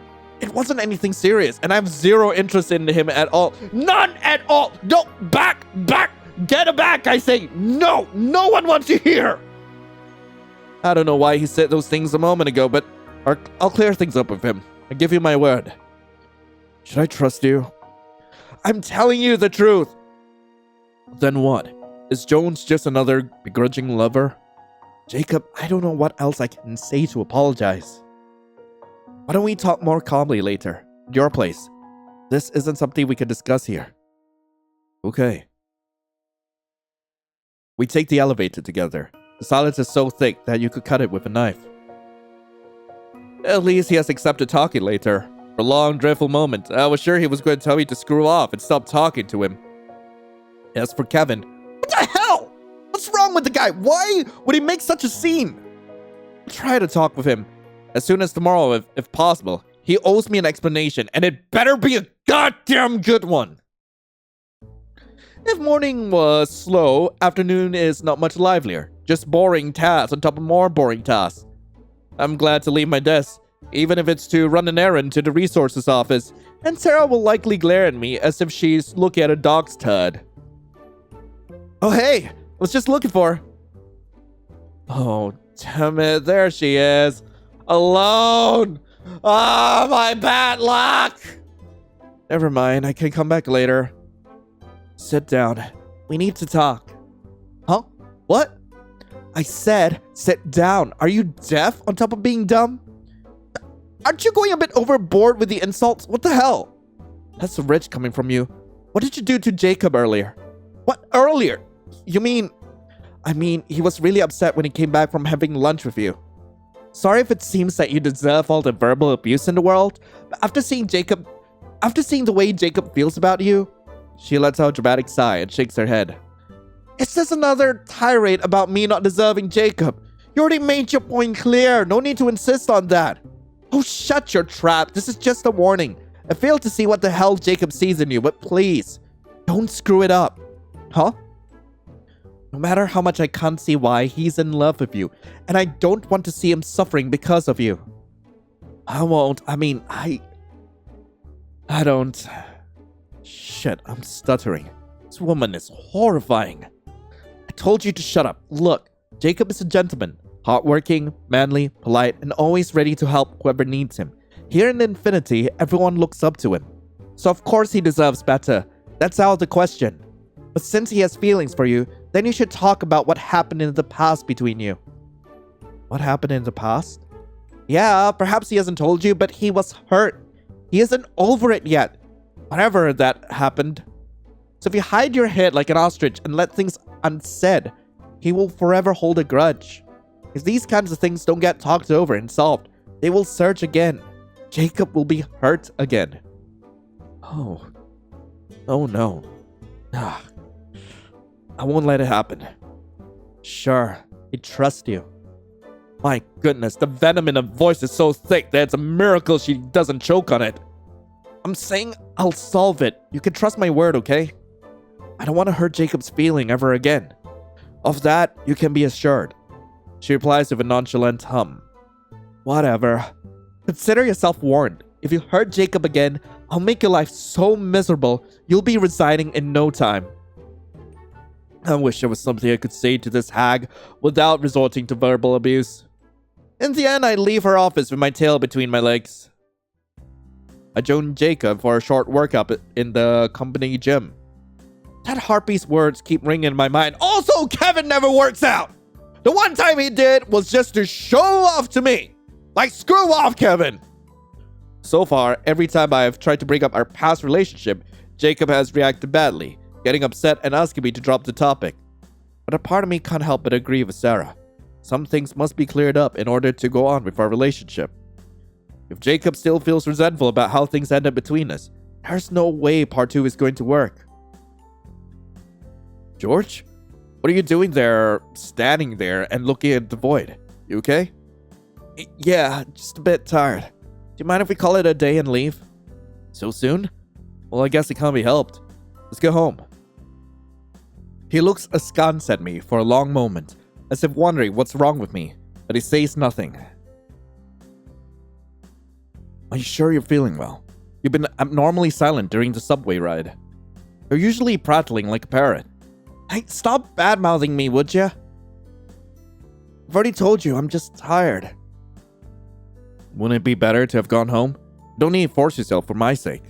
it wasn't anything serious, and I have zero interest in him at all. None at all! No, back! Get back, I say! No one wants you here! I don't know why he said those things a moment ago, but I'll clear things up with him. I give you my word. Should I trust you? I'm telling you the truth. Then what? Is Jones just another begrudging lover? Jacob, I don't know what else I can say to apologize. Why don't we talk more calmly later? At your place. This isn't something we can discuss here. Okay. We take the elevator together. The silence is so thick that you could cut it with a knife. At least he has accepted talking later. For a long, dreadful moment, I was sure he was going to tell me to screw off and stop talking to him. As for Kevin, what the hell? What's wrong with the guy? Why would he make such a scene? I'll try to talk with him as soon as tomorrow, if possible. He owes me an explanation, and it better be a goddamn good one. If morning was slow, afternoon is not much livelier. Just boring tasks on top of more boring tasks. I'm glad to leave my desk, even if it's to run an errand to the resources office, and Sarah will likely glare at me as if she's looking at a dog's turd. Oh hey, I was just looking for her. Oh, damn it, there she is. Alone! Ah, my bad luck! Never mind, I can come back later. Sit down. We need to talk. Huh? What? I said, sit down. Are you deaf on top of being dumb? Aren't you going a bit overboard with the insults? What the hell? That's rich coming from you. What did you do to Jacob earlier? What earlier? You mean... I mean, he was really upset when he came back from having lunch with you. Sorry if it seems that you deserve all the verbal abuse in the world, but after seeing the way Jacob feels about you... She lets out a dramatic sigh and shakes her head. It's just another tirade about me not deserving Jacob. You already made your point clear. No need to insist on that. Oh, shut your trap. This is just a warning. I fail to see what the hell Jacob sees in you, but please, don't screw it up. Huh? No matter how much I can't see why, he's in love with you, and I don't want to see him suffering because of you. I won't. I mean, I don't... Shit, I'm stuttering. This woman is horrifying. I told you to shut up. Look, Jacob is a gentleman. Hardworking, manly, polite, and always ready to help whoever needs him. Here in Infinity, everyone looks up to him. So of course he deserves better. That's out of the question. But since he has feelings for you, then you should talk about what happened in the past between you. What happened in the past? Yeah, perhaps he hasn't told you, but he was hurt. He isn't over it yet. Whatever that happened. So if you hide your head like an ostrich and let things unsaid, he will forever hold a grudge. If these kinds of things don't get talked over and solved, they will surge again. Jacob will be hurt again. Oh no. I won't let it happen. Sure, I trust you. My goodness, the venom in her voice is so thick that it's a miracle she doesn't choke on it. I'm saying I'll solve it. You can trust my word, okay? I don't want to hurt Jacob's feeling ever again. Of that, you can be assured. She replies with a nonchalant hum. Whatever. Consider yourself warned. If you hurt Jacob again, I'll make your life so miserable, you'll be resigning in no time. I wish there was something I could say to this hag without resorting to verbal abuse. In the end, I leave her office with my tail between my legs. I joined Jacob for a short workout in the company gym. That harpy's words keep ringing in my mind. Also, Kevin never works out. The one time he did was just to show off to me. Like, screw off, Kevin. So far, every time I have tried to bring up our past relationship, Jacob has reacted badly, getting upset and asking me to drop the topic. But a part of me can't help but agree with Sarah. Some things must be cleared up in order to go on with our relationship. If Jacob still feels resentful about how things ended between us, there's no way part 2 is going to work. George? What are you doing there, standing there and looking at the void? You okay? Yeah, just a bit tired. Do you mind if we call it a day and leave? So soon? Well, I guess it can't be helped. Let's go home. He looks askance at me for a long moment, as if wondering what's wrong with me, but he says nothing. Are you sure you're feeling well? You've been abnormally silent during the subway ride. You're usually prattling like a parrot. Hey, stop bad-mouthing me, would ya? I've already told you, I'm just tired. Wouldn't it be better to have gone home? You don't need to force yourself for my sake.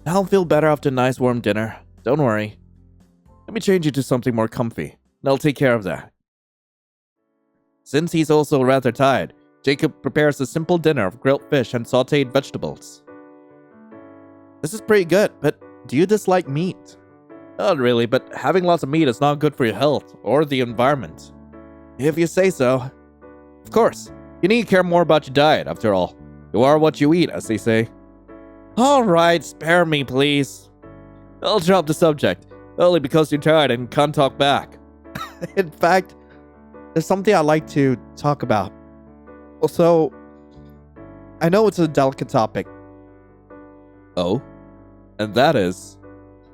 I'll feel better after a nice warm dinner. Don't worry. Let me change you to something more comfy, and I'll take care of that. Since he's also rather tired, Jacob prepares a simple dinner of grilled fish and sautéed vegetables. This is pretty good, but do you dislike meat? Not really, but having lots of meat is not good for your health or the environment. If you say so. Of course, you need to care more about your diet, after all. You are what you eat, as they say. Alright, spare me, please. I'll drop the subject, only because you're tired and can't talk back. In fact, there's something I'd like to talk about. Also, I know it's a delicate topic. Oh? And that is,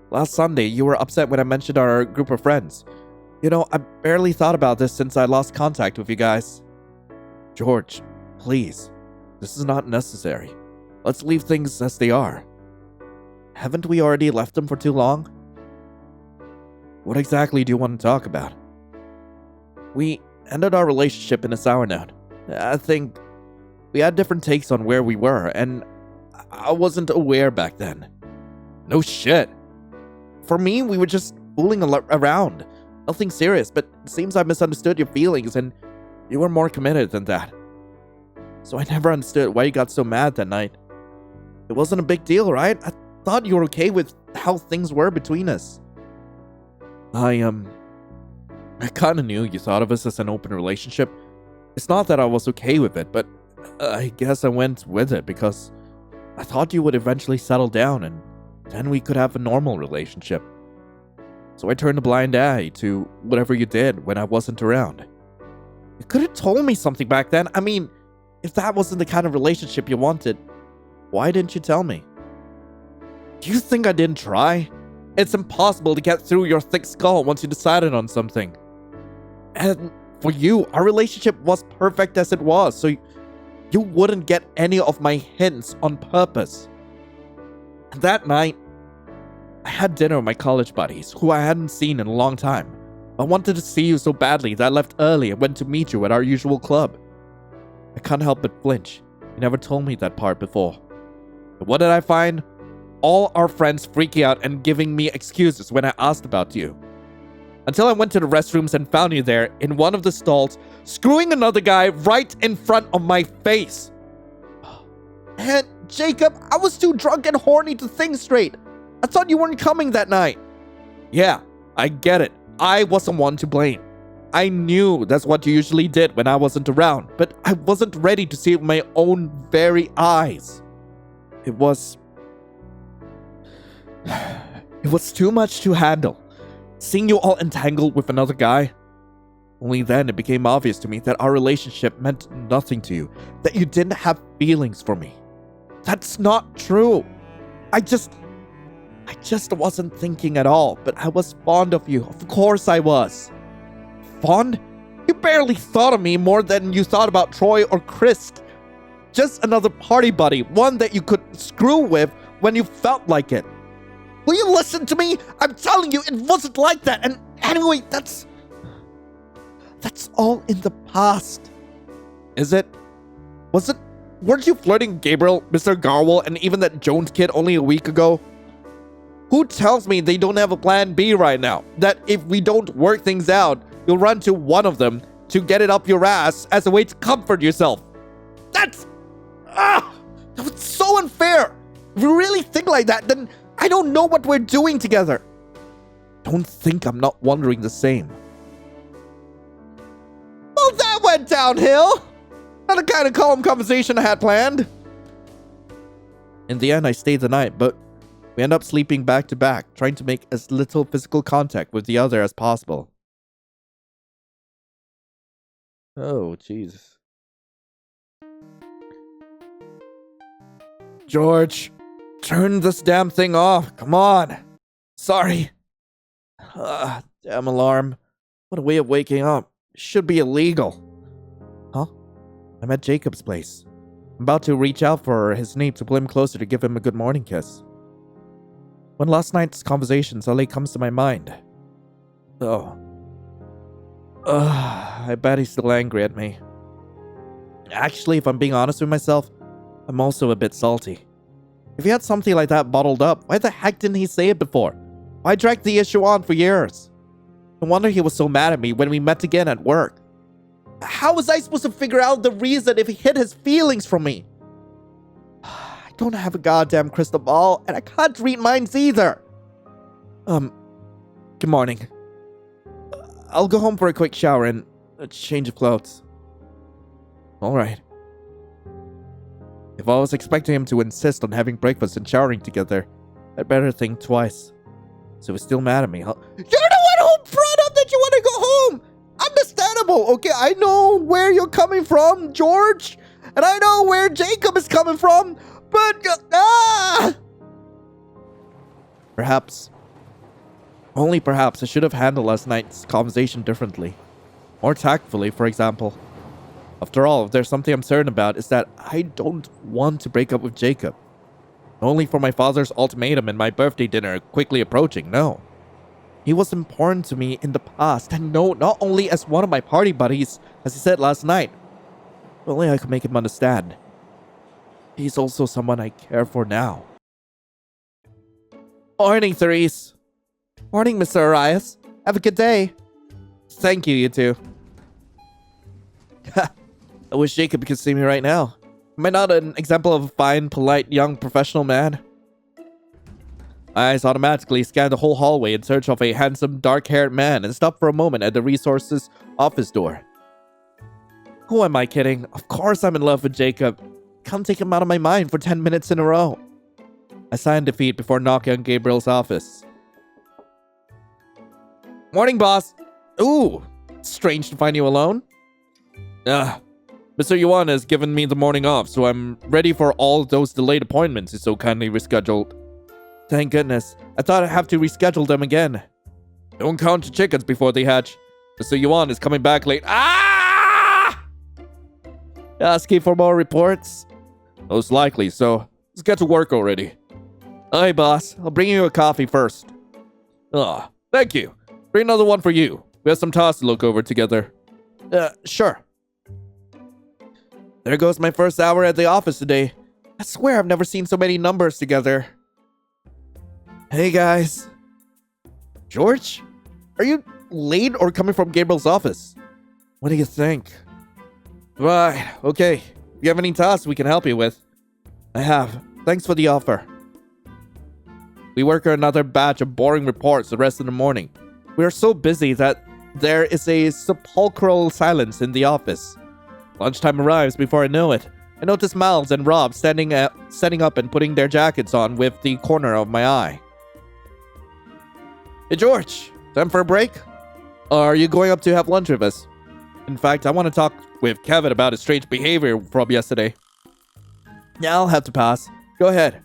last Sunday you were upset when I mentioned our group of friends. You know, I barely thought about this since I lost contact with you guys. George, please, this is not necessary. Let's leave things as they are. Haven't we already left them for too long? What exactly do you want to talk about? We ended our relationship in a sour note. I think we had different takes on where we were, and I wasn't aware back then. No shit. For me, we were just fooling around. Nothing serious, but it seems I misunderstood your feelings, and you were more committed than that. So I never understood why you got so mad that night. It wasn't a big deal, right? I thought you were okay with how things were between us. I kinda knew you thought of us as an open relationship. It's not that I was okay with it, but I guess I went with it because I thought you would eventually settle down and then we could have a normal relationship. So I turned a blind eye to whatever you did when I wasn't around. You could have told me something back then. I mean, if that wasn't the kind of relationship you wanted, why didn't you tell me? Do you think I didn't try? It's impossible to get through your thick skull once you decided on something. And for you, our relationship was perfect as it was, so you wouldn't get any of my hints on purpose. And that night, I had dinner with my college buddies, who I hadn't seen in a long time. I wanted to see you so badly that I left early and went to meet you at our usual club. I can't help but flinch. You never told me that part before. But what did I find? All our friends freaking out and giving me excuses when I asked about you. Until I went to the restrooms and found you there in one of the stalls, screwing another guy right in front of my face. And Jacob, I was too drunk and horny to think straight. I thought you weren't coming that night. Yeah, I get it. I was the one to blame. I knew that's what you usually did when I wasn't around, but I wasn't ready to see it with my own very eyes. It was too much to handle. Seeing you all entangled with another guy. Only then it became obvious to me that our relationship meant nothing to you, that you didn't have feelings for me. That's not true. I just wasn't thinking at all, but I was fond of you. Of course I was. Fond? You barely thought of me more than you thought about Troy or Chris. Just another party buddy, one that you could screw with when you felt like it. Will you listen to me? I'm telling you, it wasn't like that. And anyway, that's all in the past. Is it? Was it? Weren't you flirting with Gabriel, Mr. Garwell, and even that Jones kid only a week ago? Who tells me they don't have a plan B right now? That if we don't work things out, you'll run to one of them to get it up your ass as a way to comfort yourself. That's so unfair. If you really think like that, then I don't know what we're doing together. Don't think I'm not wondering the same. Well, that went downhill. Not the kind of calm conversation I had planned. In the end, I stayed the night, but we end up sleeping back to back, trying to make as little physical contact with the other as possible. Oh, Jesus. George, turn this damn thing off. Come on. Sorry. Damn alarm. What a way of waking up. Should be illegal. Huh? I'm at Jacob's place. I'm about to reach out for his name to pull him closer to give him a good morning kiss. When last night's conversation suddenly comes to my mind. I bet he's still angry at me. Actually, if I'm being honest with myself, I'm also a bit salty. If he had something like that bottled up, why the heck didn't he say it before? Why drag the issue on for years? No wonder he was so mad at me when we met again at work. How was I supposed to figure out the reason if he hid his feelings from me? I don't have a goddamn crystal ball, and I can't read minds either. Good morning. I'll go home for a quick shower and a change of clothes. Alright. If I was expecting him to insist on having breakfast and showering together, I'd better think twice. So he's still mad at me, huh? You're the one who brought up that you want to go home! Understandable, okay? I know where you're coming from, George. And I know where Jacob is coming from. But, Perhaps, only perhaps, I should have handled last night's conversation differently. More tactfully, for example. After all, if there's something I'm certain about, is that I don't want to break up with Jacob. Only for my father's ultimatum and my birthday dinner quickly approaching, no. He was important to me in the past, and no, not only as one of my party buddies, as he said last night. If only I could make him understand. He's also someone I care for now. Morning, Therese. Morning, Mr. Arias. Have a good day. Thank you, you two. I wish Jacob could see me right now. Am I not an example of a fine, polite, young, professional man? My eyes automatically scanned the whole hallway in search of a handsome, dark-haired man and stopped for a moment at the resources office door. Who am I kidding? Of course I'm in love with Jacob. Can't take him out of my mind for 10 minutes in a row. I signed defeat before knocking on Gabriel's office. Morning, boss. Ooh, strange to find you alone. Mr. Yuan has given me the morning off, so I'm ready for all those delayed appointments he so kindly rescheduled. Thank goodness. I thought I'd have to reschedule them again. Don't count your chickens before they hatch. Mr. Yuan is coming back late. Asking for more reports? Most likely, so let's get to work already. Aye, boss. I'll bring you a coffee first. Thank you. Bring another one for you. We have some tasks to look over together. Sure. There goes my first hour at the office today. I swear I've never seen so many numbers together. Hey, guys. George? Are you late or coming from Gabriel's office? What do you think? Right, okay. If you have any tasks we can help you with. I have. Thanks for the offer. We work on another batch of boring reports the rest of the morning. We are so busy that there is a sepulchral silence in the office. Lunchtime arrives before I know it. I notice Miles and Rob setting up and putting their jackets on with the corner of my eye. Hey, George. Time for a break? Or are you going up to have lunch with us? In fact, I want to talk with Kevin about his strange behavior from yesterday. Yeah, I'll have to pass. Go ahead.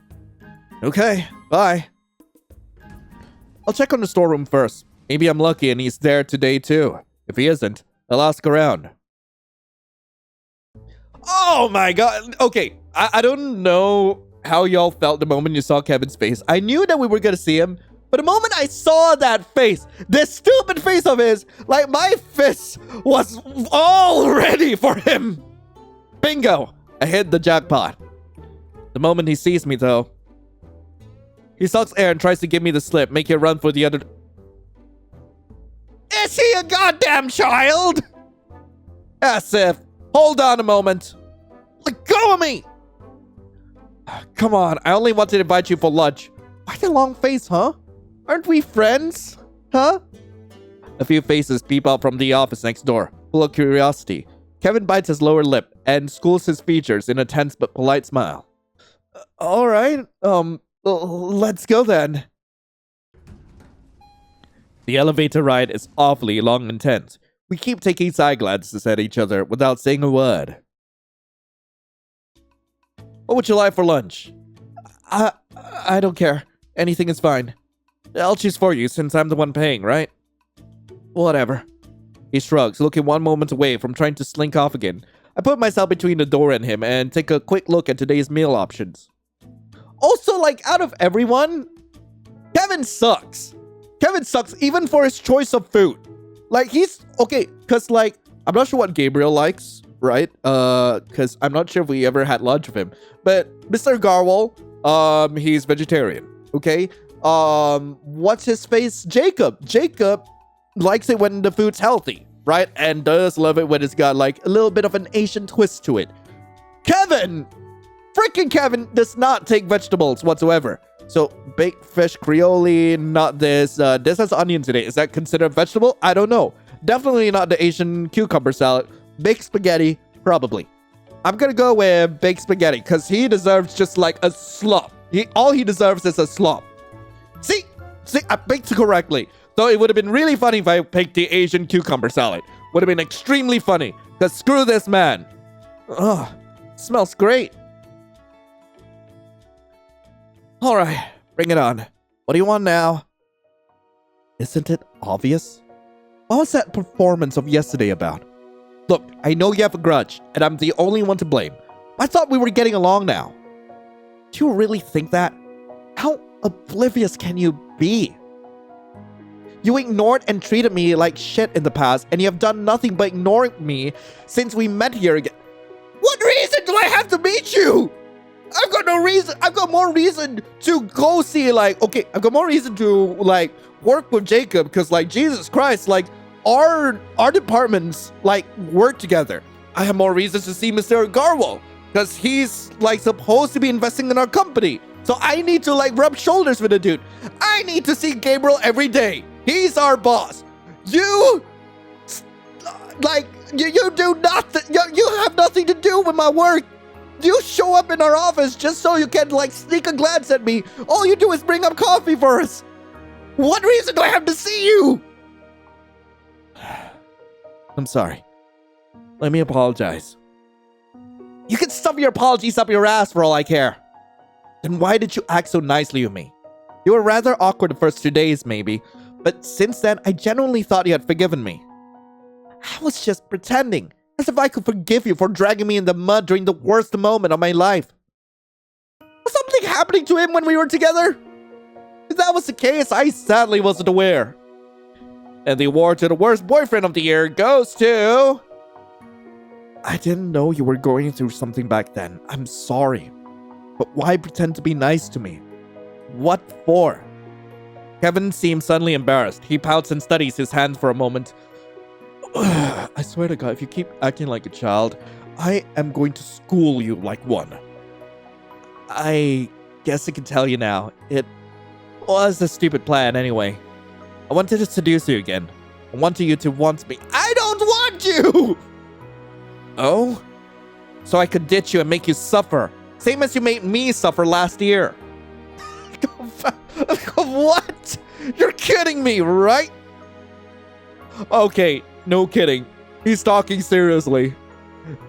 Okay, bye. I'll check on the storeroom first. Maybe I'm lucky and he's there today too. If he isn't, I'll ask around. Oh my god. Okay, I don't know how y'all felt the moment you saw Kevin's face. I knew that we were gonna see him, but the moment I saw that face, this stupid face of his, like my fist was all ready for him. Bingo! I hit the jackpot. The moment he sees me though, he sucks air and tries to give me the slip, make it run for the other... Is he a goddamn child? As if. Hold on a moment. Let go of me! Come on, I only wanted to invite you for lunch. Why the long face, huh? Aren't we friends? Huh? A few faces peep out from the office next door, full of curiosity. Kevin bites his lower lip and schools his features in a tense but polite smile. Alright, let's go then. The elevator ride is awfully long and tense. We keep taking side glances at each other without saying a word. What would you like for lunch? I don't care. Anything is fine. I'll choose for you since I'm the one paying, right? Whatever. He shrugs, looking one moment away from trying to slink off again. I put myself between the door and him and take a quick look at today's meal options. Also, like, out of everyone, Kevin sucks. Kevin sucks even for his choice of food. Like, he's... Okay, because, like, I'm not sure what Gabriel likes, right? Because I'm not sure if we ever had lunch with him. But Mr. Garwal, he's vegetarian, okay? what's his face? Jacob. Jacob likes it when the food's healthy, right? And does love it when it's got like a little bit of an Asian twist to it. Kevin, freaking Kevin does not take vegetables whatsoever. So baked fish Creole, not this. This has onions in it. Is that considered a vegetable? I don't know. Definitely not the Asian cucumber salad. Baked spaghetti, probably. I'm gonna go with baked spaghetti because he deserves just like a slop. All he deserves is a slop. See, I picked correctly. Though it would have been really funny if I picked the Asian cucumber salad. Would have been extremely funny. Because screw this man. Ugh, smells great. Alright, bring it on. What do you want now? Isn't it obvious? What was that performance of yesterday about? Look, I know you have a grudge, and I'm the only one to blame. I thought we were getting along now. Do you really think that? How oblivious can you be? You ignored and treated me like shit in the past, and you have done nothing but ignoring me since we met here again. What reason do I have to meet you? I've got no reason. I've got more reason to go see, like, okay, I've got more reason to, like, work with Jacob, because, like, Jesus Christ, like, our departments, like, work together. I have more reasons to see Mr. Garwal, because he's, like, supposed to be investing in our company. So I need to, like, rub shoulders with the dude. I need to see Gabriel every day. He's our boss. You, like, you do nothing. You have nothing to do with my work. You show up in our office just so you can, like, sneak a glance at me. All you do is bring up coffee for us. What reason do I have to see you? I'm sorry. Let me apologize. You can stuff your apologies up your ass for all I care. Then why did you act so nicely with me? You were rather awkward the first 2 days, maybe. But since then, I genuinely thought you had forgiven me. I was just pretending. As if I could forgive you for dragging me in the mud during the worst moment of my life. Was something happening to him when we were together? If that was the case, I sadly wasn't aware. And the award to the worst boyfriend of the year goes to... I didn't know you were going through something back then. I'm sorry. But why pretend to be nice to me? What for? Kevin seems suddenly embarrassed. He pouts and studies his hands for a moment. I swear to God, if you keep acting like a child, I am going to school you like one. I guess I can tell you now. It was a stupid plan anyway. I wanted to seduce you again. I wanted you to want me. I don't want you! Oh? So I could ditch you and make you suffer. Same as you made me suffer last year. What? You're kidding me, right? Okay, no kidding. He's talking seriously.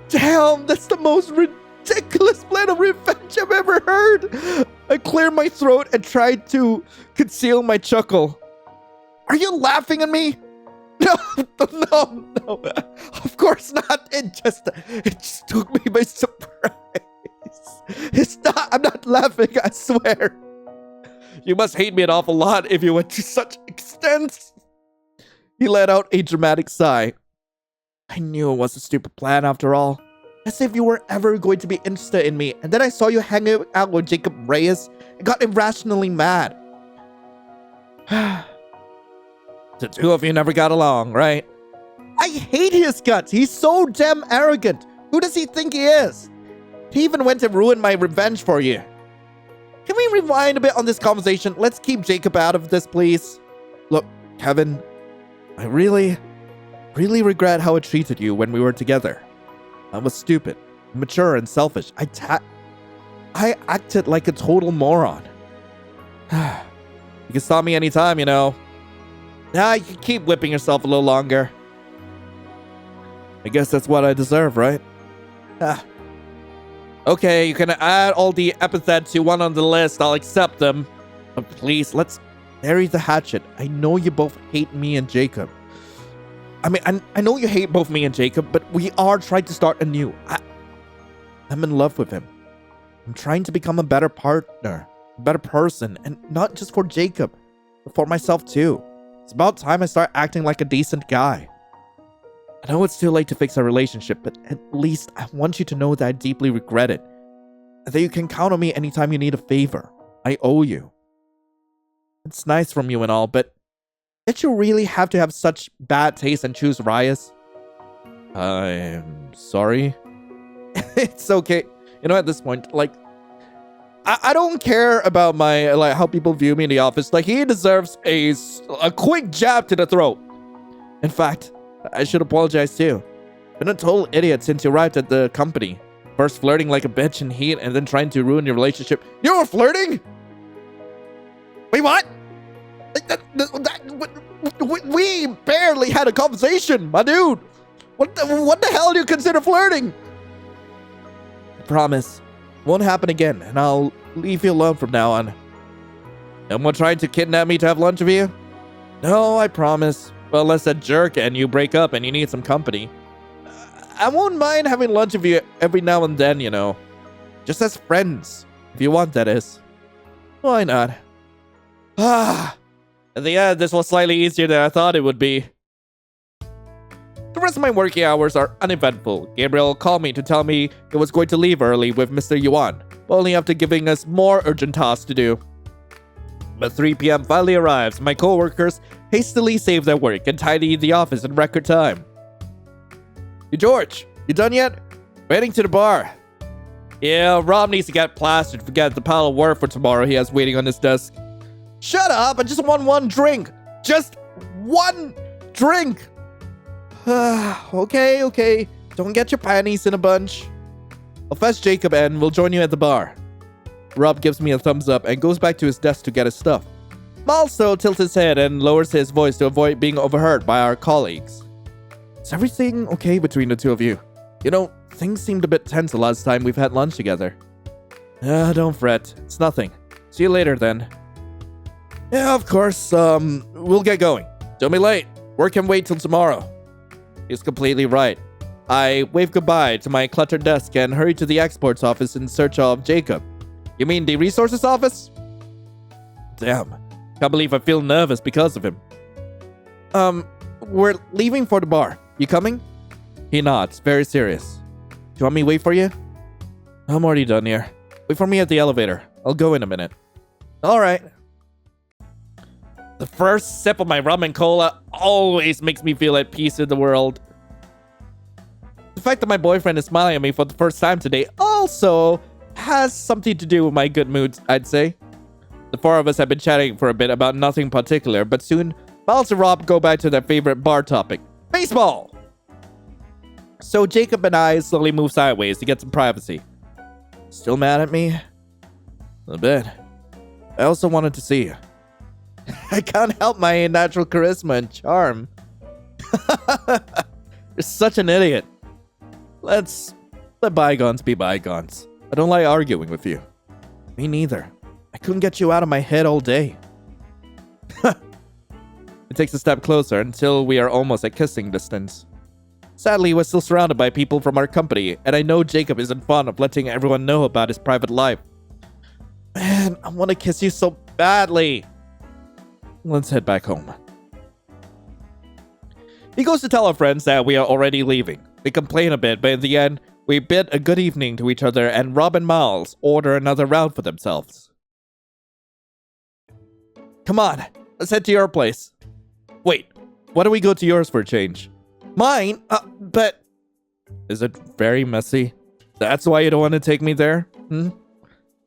Damn, that's the most ridiculous plan of revenge I've ever heard. I cleared my throat and tried to conceal my chuckle. Are you laughing at me? No. Of course not. It just took me by surprise. I'm not laughing, I swear. You must hate me an awful lot if you went to such extents. He let out a dramatic sigh. I knew it was a stupid plan after all. As if you were ever going to be interested in me. And then I saw you hanging out with Jacob Reyes and got irrationally mad. The two of you never got along, right? I hate his guts. He's so damn arrogant. Who does he think he is? He even went to ruin my revenge for you. Can we rewind a bit on this conversation? Let's keep Jacob out of this, please. Look, Kevin, I really regret how I treated you when we were together. I was stupid, immature, and selfish. I acted like a total moron. You can stop me anytime, you know. Nah, you can keep whipping yourself a little longer. I guess that's what I deserve, right? Okay, you can add all the epithets you want on the list. I'll accept them. But please, let's bury the hatchet. I know you both hate me and Jacob. I mean, I know you hate both me and Jacob, but we are trying to start anew. I'm in love with him. I'm trying to become a better partner, a better person, and not just for Jacob, but for myself too. It's about time I start acting like a decent guy. I know it's too late to fix our relationship, but at least I want you to know that I deeply regret it. And that you can count on me anytime you need a favor. I owe you. It's nice from you and all, but did you really have to have such bad taste and choose Rias? I'm sorry. It's okay. You know, at this point, like, I don't care about my, like, how people view me in the office. Like, he deserves a quick jab to the throat. In fact, I should apologize too. Been a total idiot since you arrived at the company. First flirting like a bitch in heat and then trying to ruin your relationship. You were flirting? Wait, what? We barely had a conversation, my dude. What the hell do you consider flirting? I promise. Won't happen again, and I'll leave you alone from now on. Someone trying to kidnap me to have lunch with you? No, I promise. Well, unless that jerk and you break up and you need some company. I won't mind having lunch with you every now and then, you know. Just as friends. If you want, that is. Why not? In the end, this was slightly easier than I thought it would be. The rest of my working hours are uneventful. Gabriel called me to tell me he was going to leave early with Mr. Yuan, but only after giving us more urgent tasks to do. But 3 p.m. finally arrives. My co-workers hastily save their work and tidy the office in record time. Hey, George, you done yet? Waiting to the bar. Yeah, Rob needs to get plastered to forget the pile of work for tomorrow he has waiting on his desk. Shut up! I just want one drink! Just one drink! Okay. Don't get your panties in a bunch. I'll fetch Jacob and we'll join you at the bar. Rob gives me a thumbs up and goes back to his desk to get his stuff. Miles though tilts his head and lowers his voice to avoid being overheard by our colleagues. Is everything okay between the two of you? You know, things seemed a bit tense the last time we've had lunch together. Don't fret. It's nothing. See you later then. Yeah, of course. We'll get going. Don't be late. Work can wait till tomorrow. He's completely right. I wave goodbye to my cluttered desk and hurry to the exports office in search of Jacob. You mean the resources office? Damn. Can't believe I feel nervous because of him. We're leaving for the bar. You coming? He nods, very serious. Do you want me to wait for you? I'm already done here. Wait for me at the elevator. I'll go in a minute. Alright. The first sip of my rum and cola always makes me feel at peace with the world. The fact that my boyfriend is smiling at me for the first time today also has something to do with my good mood, I'd say. The four of us have been chatting for a bit about nothing particular, but soon Miles and Rob go back to their favorite bar topic, baseball! So Jacob and I slowly move sideways to get some privacy. Still mad at me? A bit. I also wanted to see you. I can't help my natural charisma and charm. You're such an idiot. Let's let bygones be bygones. I don't like arguing with you. Me neither. I couldn't get you out of my head all day. It takes a step closer until we are almost at kissing distance. Sadly, we're still surrounded by people from our company, and I know Jacob isn't fond of letting everyone know about his private life. Man, I want to kiss you so badly. Let's head back home. He goes to tell our friends that we are already leaving. They complain a bit, but in the end, we bid a good evening to each other, and Rob and Miles order another round for themselves. Come on, let's head to your place. Wait, why don't we go to yours for a change? Mine? But... Is it very messy? That's why you don't want to take me there?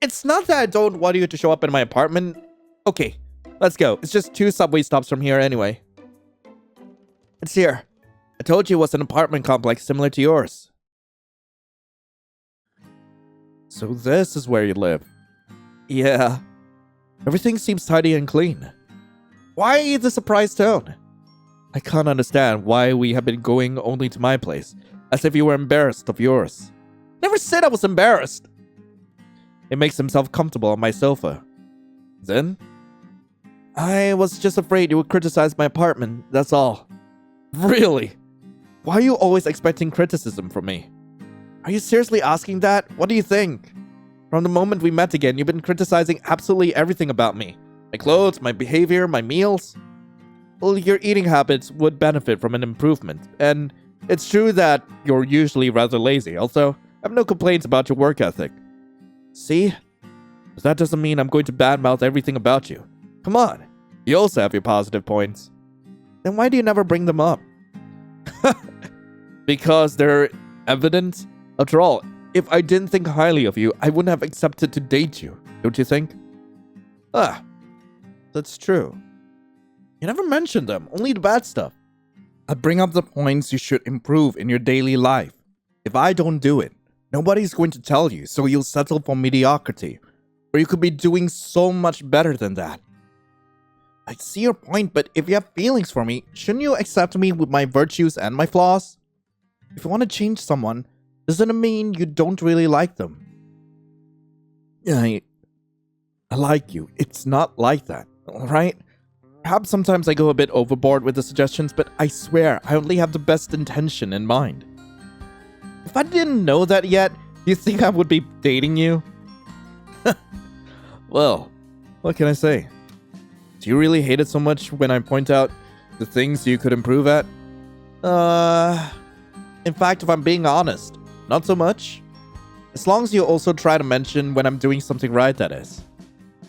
It's not that I don't want you to show up in my apartment. Okay, let's go. It's just 2 subway stops from here anyway. It's here. I told you it was an apartment complex similar to yours. So this is where you live. Yeah. Everything seems tidy and clean. Why the surprise tone? I can't understand why we have been going only to my place, as if you were embarrassed of yours. Never said I was embarrassed. It makes himself comfortable on my sofa. Then? I was just afraid you would criticize my apartment, that's all. Really? Why are you always expecting criticism from me? Are you seriously asking that? What do you think? From the moment we met again, you've been criticizing absolutely everything about me. My clothes, my behavior, my meals. Well, your eating habits would benefit from an improvement. And it's true that you're usually rather lazy. Also, I have no complaints about your work ethic. See? But that doesn't mean I'm going to badmouth everything about you. Come on, you also have your positive points. Then why do you never bring them up? Because they're evident. After all, if I didn't think highly of you, I wouldn't have accepted to date you, don't you think? Ah, that's true. You never mentioned them, only the bad stuff. I bring up the points you should improve in your daily life. If I don't do it, nobody's going to tell you, so you'll settle for mediocrity. Or you could be doing so much better than that. I see your point, but if you have feelings for me, shouldn't you accept me with my virtues and my flaws? If you want to change someone, doesn't it mean you don't really like them? I like you. It's not like that, alright? Perhaps sometimes I go a bit overboard with the suggestions, but I swear I only have the best intention in mind. If I didn't know that yet, do you think I would be dating you? Well, what can I say? Do you really hate it so much when I point out the things you could improve at? In fact, if I'm being honest, not so much. As long as you also try to mention when I'm doing something right, that is.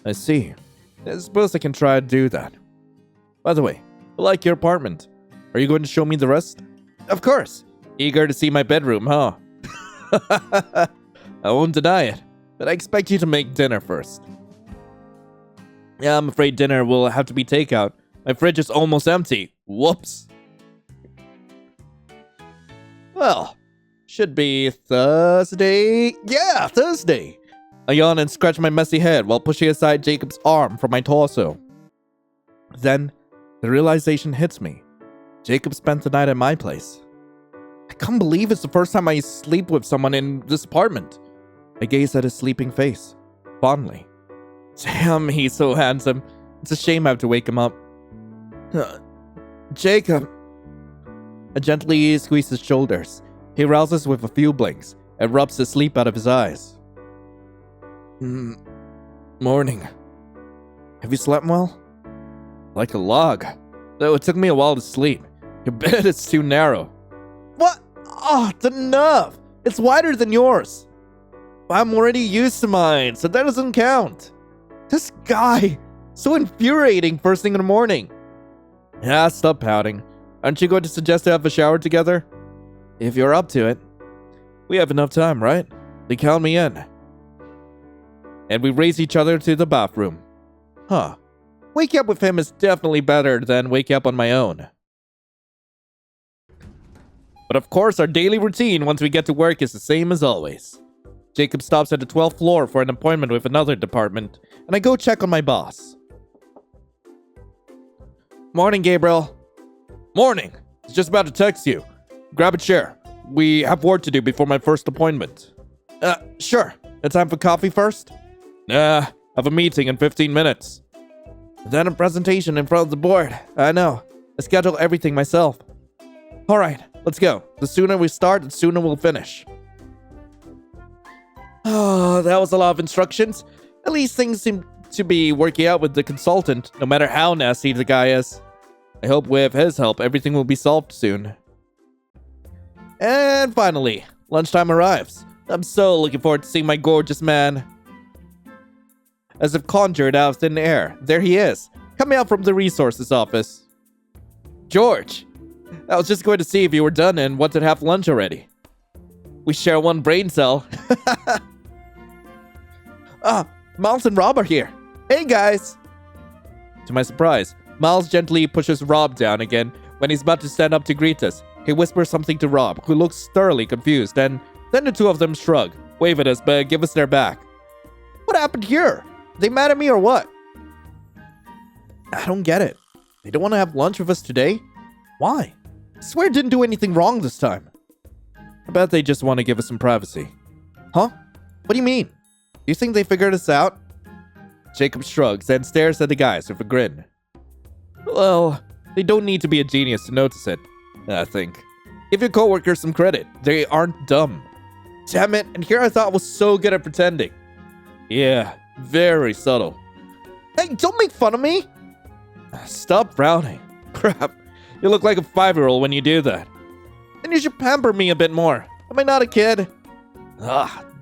I see. I suppose I can try to do that. By the way, I like your apartment. Are you going to show me the rest? Of course. Eager to see my bedroom, huh? I won't deny it, but I expect you to make dinner first. Yeah, I'm afraid dinner will have to be takeout. My fridge is almost empty. Whoops. Well, should be Thursday. Yeah, Thursday. I yawn and scratch my messy head while pushing aside Jacob's arm from my torso. Then, the realization hits me. Jacob spent the night at my place. I can't believe it's the first time I sleep with someone in this apartment. I gaze at his sleeping face, fondly. Damn, he's so handsome. It's a shame I have to wake him up. Jacob. I gently squeeze his shoulders. He rouses with a few blinks and rubs the sleep out of his eyes. Morning. Have you slept well? Like a log. Though it took me a while to sleep. Your bed is too narrow. What? Oh, the nerve! It's wider than yours. I'm already used to mine, so that doesn't count. This guy, so infuriating first thing in the morning. Yeah, stop pouting. Aren't you going to suggest to have a shower together? If you're up to it. We have enough time, right? They count me in. And we race each other to the bathroom. Huh. Waking up with him is definitely better than waking up on my own. But of course, our daily routine once we get to work is the same as always. Jacob stops at the 12th floor for an appointment with another department, and I go check on my boss. Morning, Gabriel. Morning. I was just about to text you. Grab a chair. We have work to do before my first appointment. Sure. It's time for coffee first? I have a meeting in 15 minutes. Then a presentation in front of the board. I know. I schedule everything myself. Alright, let's go. The sooner we start, the sooner we'll finish. Oh, that was a lot of instructions. At least things seem to be working out with the consultant, no matter how nasty the guy is. I hope with his help, everything will be solved soon. And finally, lunchtime arrives. I'm so looking forward to seeing my gorgeous man. As if conjured out of thin air, there he is, coming out from the resources office. George, I was just going to see if you were done and wanted to have lunch already. We share one brain cell. Miles and Rob are here. Hey, guys. To my surprise, Miles gently pushes Rob down again when he's about to stand up to greet us. He whispers something to Rob, who looks thoroughly confused, and then the two of them shrug, wave at us, but give us their back. What happened here? Are they mad at me or what? I don't get it. They don't want to have lunch with us today? Why? I swear I didn't do anything wrong this time. I bet they just want to give us some privacy. Huh? What do you mean? Do you think they figured us out? Jacob shrugs and stares at the guys with a grin. Well, they don't need to be a genius to notice it, I think. Give your coworkers some credit. They aren't dumb. Damn it, and here I thought I was so good at pretending. Yeah, very subtle. Hey, don't make fun of me! Stop frowning. Crap, you look like a 5-year-old when you do that. Then you should pamper me a bit more. Am I not a kid?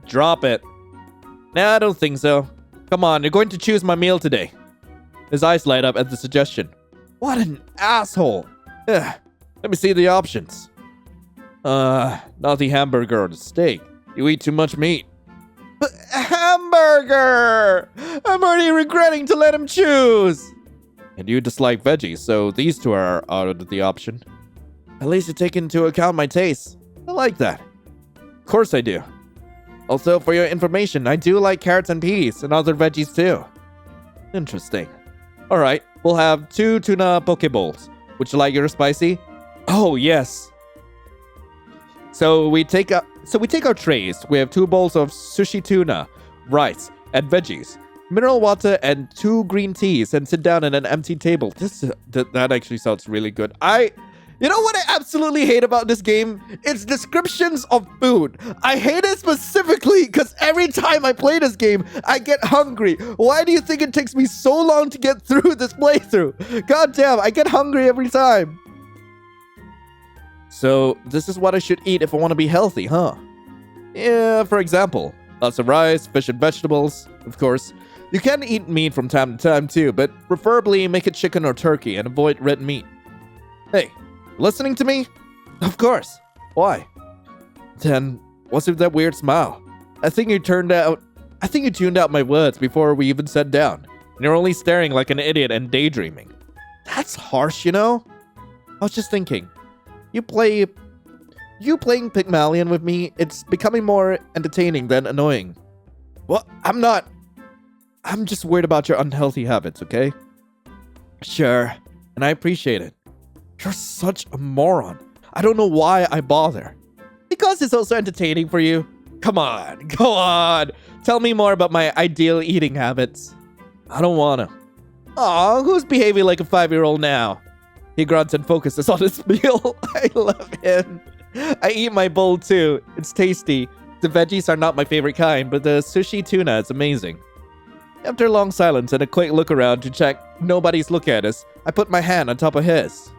Drop it. Nah, I don't think so. Come on, you're going to choose my meal today. His eyes light up at the suggestion. What an asshole. Ugh. Let me see the options. Not the hamburger or the steak. You eat too much meat. But hamburger! I'm already regretting to let him choose. And you dislike veggies, so these two are out of the option. At least you take into account my tastes. I like that. Of course I do. Also, for your information, I do like carrots and peas and other veggies too. Interesting. Alright, we'll have 2 tuna poke bowls. Would you like your spicy? Oh, yes. So we take our trays. We have 2 bowls of sushi tuna, rice, and veggies, mineral water, and 2 green teas, and sit down at an empty table. That actually sounds really good. You know what I absolutely hate about this game? It's descriptions of food. I hate it specifically because every time I play this game, I get hungry. Why do you think it takes me so long to get through this playthrough? God damn, I get hungry every time. So, this is what I should eat if I want to be healthy, huh? Yeah, for example, lots of rice, fish and vegetables, of course. You can eat meat from time to time too, but preferably make it chicken or turkey and avoid red meat. Hey, listening to me? Of course. Why? Then, what's with that weird smile? I think you tuned out my words before we even sat down. And you're only staring like an idiot and daydreaming. That's harsh, you know? I was just thinking. You playing EpyksLion with me, it's becoming more entertaining than annoying. Well, I'm not. I'm just worried about your unhealthy habits, okay? Sure, and I appreciate it. You're such a moron. I don't know why I bother. Because it's also entertaining for you. Come on, go on. Tell me more about my ideal eating habits. I don't wanna. Aw, who's behaving like a 5-year-old now? He grunts and focuses on his meal. I love him. I eat my bowl too. It's tasty. The veggies are not my favorite kind, but the sushi tuna is amazing. After a long silence and a quick look around to check nobody's looking at us, I put my hand on top of his.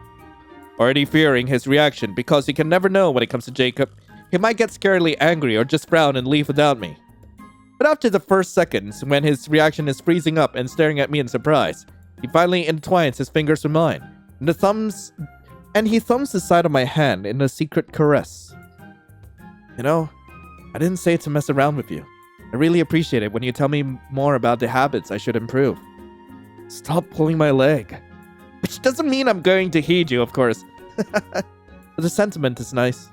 Already fearing his reaction because you can never know when it comes to Jacob. He might get scaredly angry or just frown and leave without me. But after the first seconds, when his reaction is freezing up and staring at me in surprise, he finally entwines his fingers with mine. And he thumbs the side of my hand in a secret caress. You know, I didn't say it to mess around with you. I really appreciate it when you tell me more about the habits I should improve. Stop pulling my leg. Which doesn't mean I'm going to heed you, of course. But the sentiment is nice.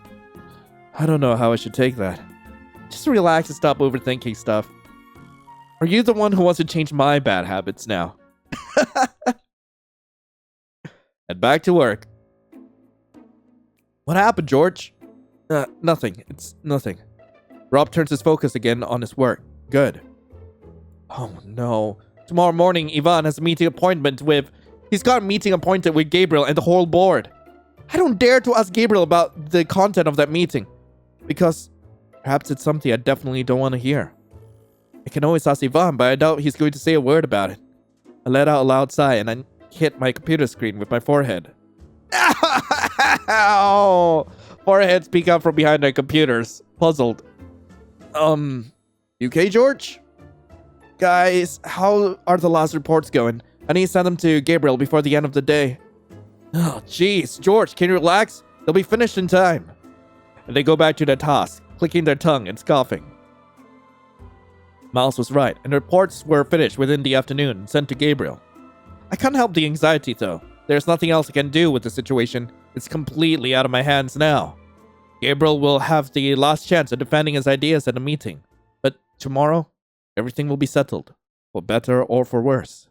I don't know how I should take that. Just relax and stop overthinking stuff. Are you the one who wants to change my bad habits now? And back to work. What happened, George? Nothing. It's nothing. Rob turns his focus again on his work. Good. Oh no. Tomorrow morning, Ivan has a meeting appointment with... He's got a meeting appointed with Gabriel and the whole board. I don't dare to ask Gabriel about the content of that meeting. Because perhaps it's something I definitely don't want to hear. I can always ask Ivan, but I doubt he's going to say a word about it. I let out a loud sigh and I hit my computer screen with my forehead. Ow! Foreheads peek out from behind their computers, puzzled. You okay, George? Guys, how are the last reports going? I need to send them to Gabriel before the end of the day. Oh, jeez. George, can you relax? They'll be finished in time. And they go back to their task, clicking their tongue and scoffing. Miles was right, and the reports were finished within the afternoon and sent to Gabriel. I can't help the anxiety, though. There's nothing else I can do with the situation. It's completely out of my hands now. Gabriel will have the last chance of defending his ideas at a meeting. But tomorrow, everything will be settled. For better or for worse.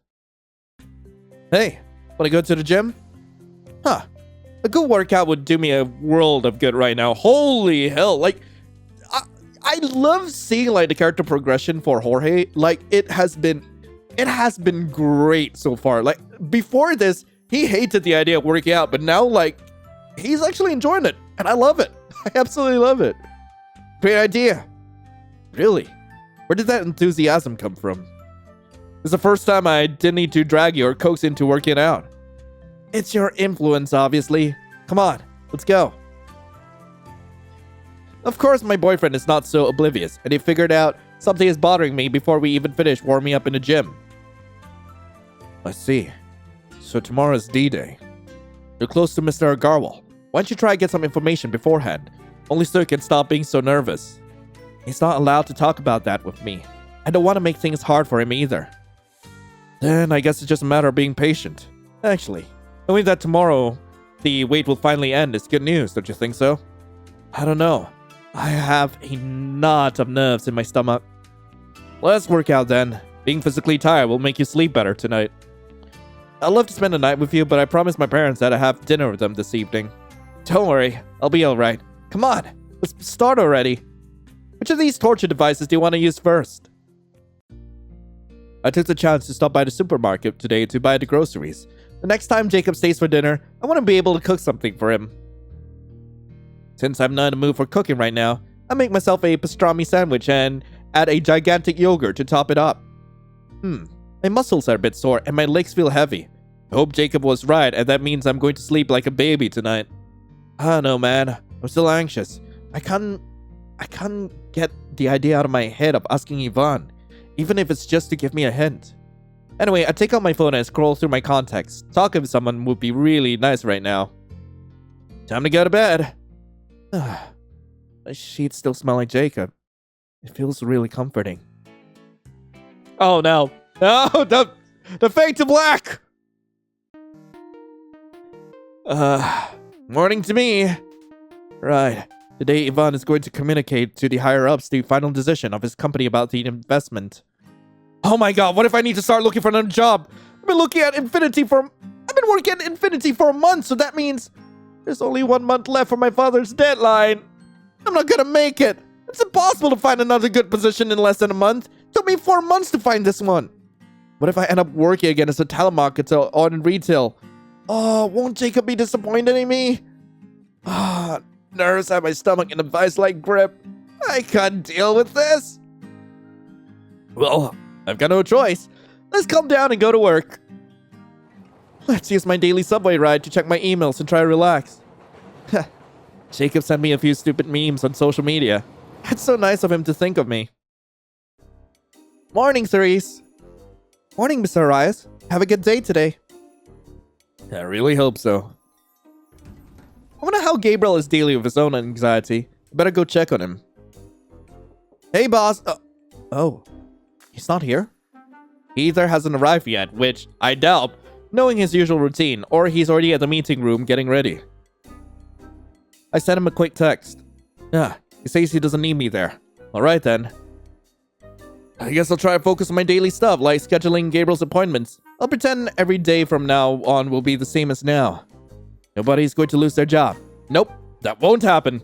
Hey, wanna go to the gym? Huh. A good workout would do me a world of good right now. Holy hell. Like, I love seeing, like, the character progression for Jorge. Like, it has been great so far. Like, before this, he hated the idea of working out, but now, like, he's actually enjoying it. And I love it. I absolutely love it. Great idea. Really? Where did that enthusiasm come from? It's the first time I didn't need to drag you or coax into working out. It's your influence, obviously. Come on, let's go. Of course, my boyfriend is not so oblivious, and he figured out something is bothering me before we even finish warming up in the gym. I see. So tomorrow is D-Day. You're close to Mr. Agarwal. Why don't you try to get some information beforehand? Only so you can stop being so nervous. He's not allowed to talk about that with me. I don't want to make things hard for him either. Then I guess it's just a matter of being patient. Actually, knowing that tomorrow the wait will finally end is good news, don't you think so? I don't know. I have a knot of nerves in my stomach. Let's work out then. Being physically tired will make you sleep better tonight. I'd love to spend the night with you, but I promised my parents that I'd have dinner with them this evening. Don't worry, I'll be alright. Come on, let's start already. Which of these torture devices do you want to use first? I took the chance to stop by the supermarket today to buy the groceries. The next time Jacob stays for dinner, I want to be able to cook something for him. Since I'm not in the mood for cooking right now, I make myself a pastrami sandwich and add a gigantic yogurt to top it up. My muscles are a bit sore and my legs feel heavy. I hope Jacob was right and that means I'm going to sleep like a baby tonight. I don't know, man. I'm still anxious. I can't get the idea out of my head of asking Yvonne, even if it's just to give me a hint. Anyway, I take out my phone and scroll through my contacts. Talking with someone would be really nice right now. Time to go to bed. My sheets still smell like Jacob. It feels really comforting. Oh no. No, the fade to black! Morning to me. Right. Today, Ivan is going to communicate to the higher-ups the final decision of his company about the investment. Oh my god, what if I need to start looking for another job? I've been working at Infinity for a month, so that means there's only 1 month left for my father's deadline. I'm not gonna make it. It's impossible to find another good position in less than a month. It took me 4 months to find this one. What if I end up working again as a telemarketer or in retail? Oh, won't Jacob be disappointed in me? Nerves have my stomach in a vice-like grip. I can't deal with this. Well, I've got no choice. Let's calm down and go to work. Let's use my daily subway ride to check my emails and try to relax. Jacob sent me a few stupid memes on social media. It's so nice of him to think of me. Morning, Therese. Morning, Mr. Arias. Have a good day today. I really hope so. I wonder how Gabriel is dealing with his own anxiety. Better go check on him. Hey, boss. Oh, he's not here? He either hasn't arrived yet, which I doubt, knowing his usual routine, or he's already at the meeting room getting ready. I sent him a quick text. He says he doesn't need me there. Alright then. I guess I'll try to focus on my daily stuff, like scheduling Gabriel's appointments. I'll pretend every day from now on will be the same as now. Nobody's going to lose their job. Nope, that won't happen.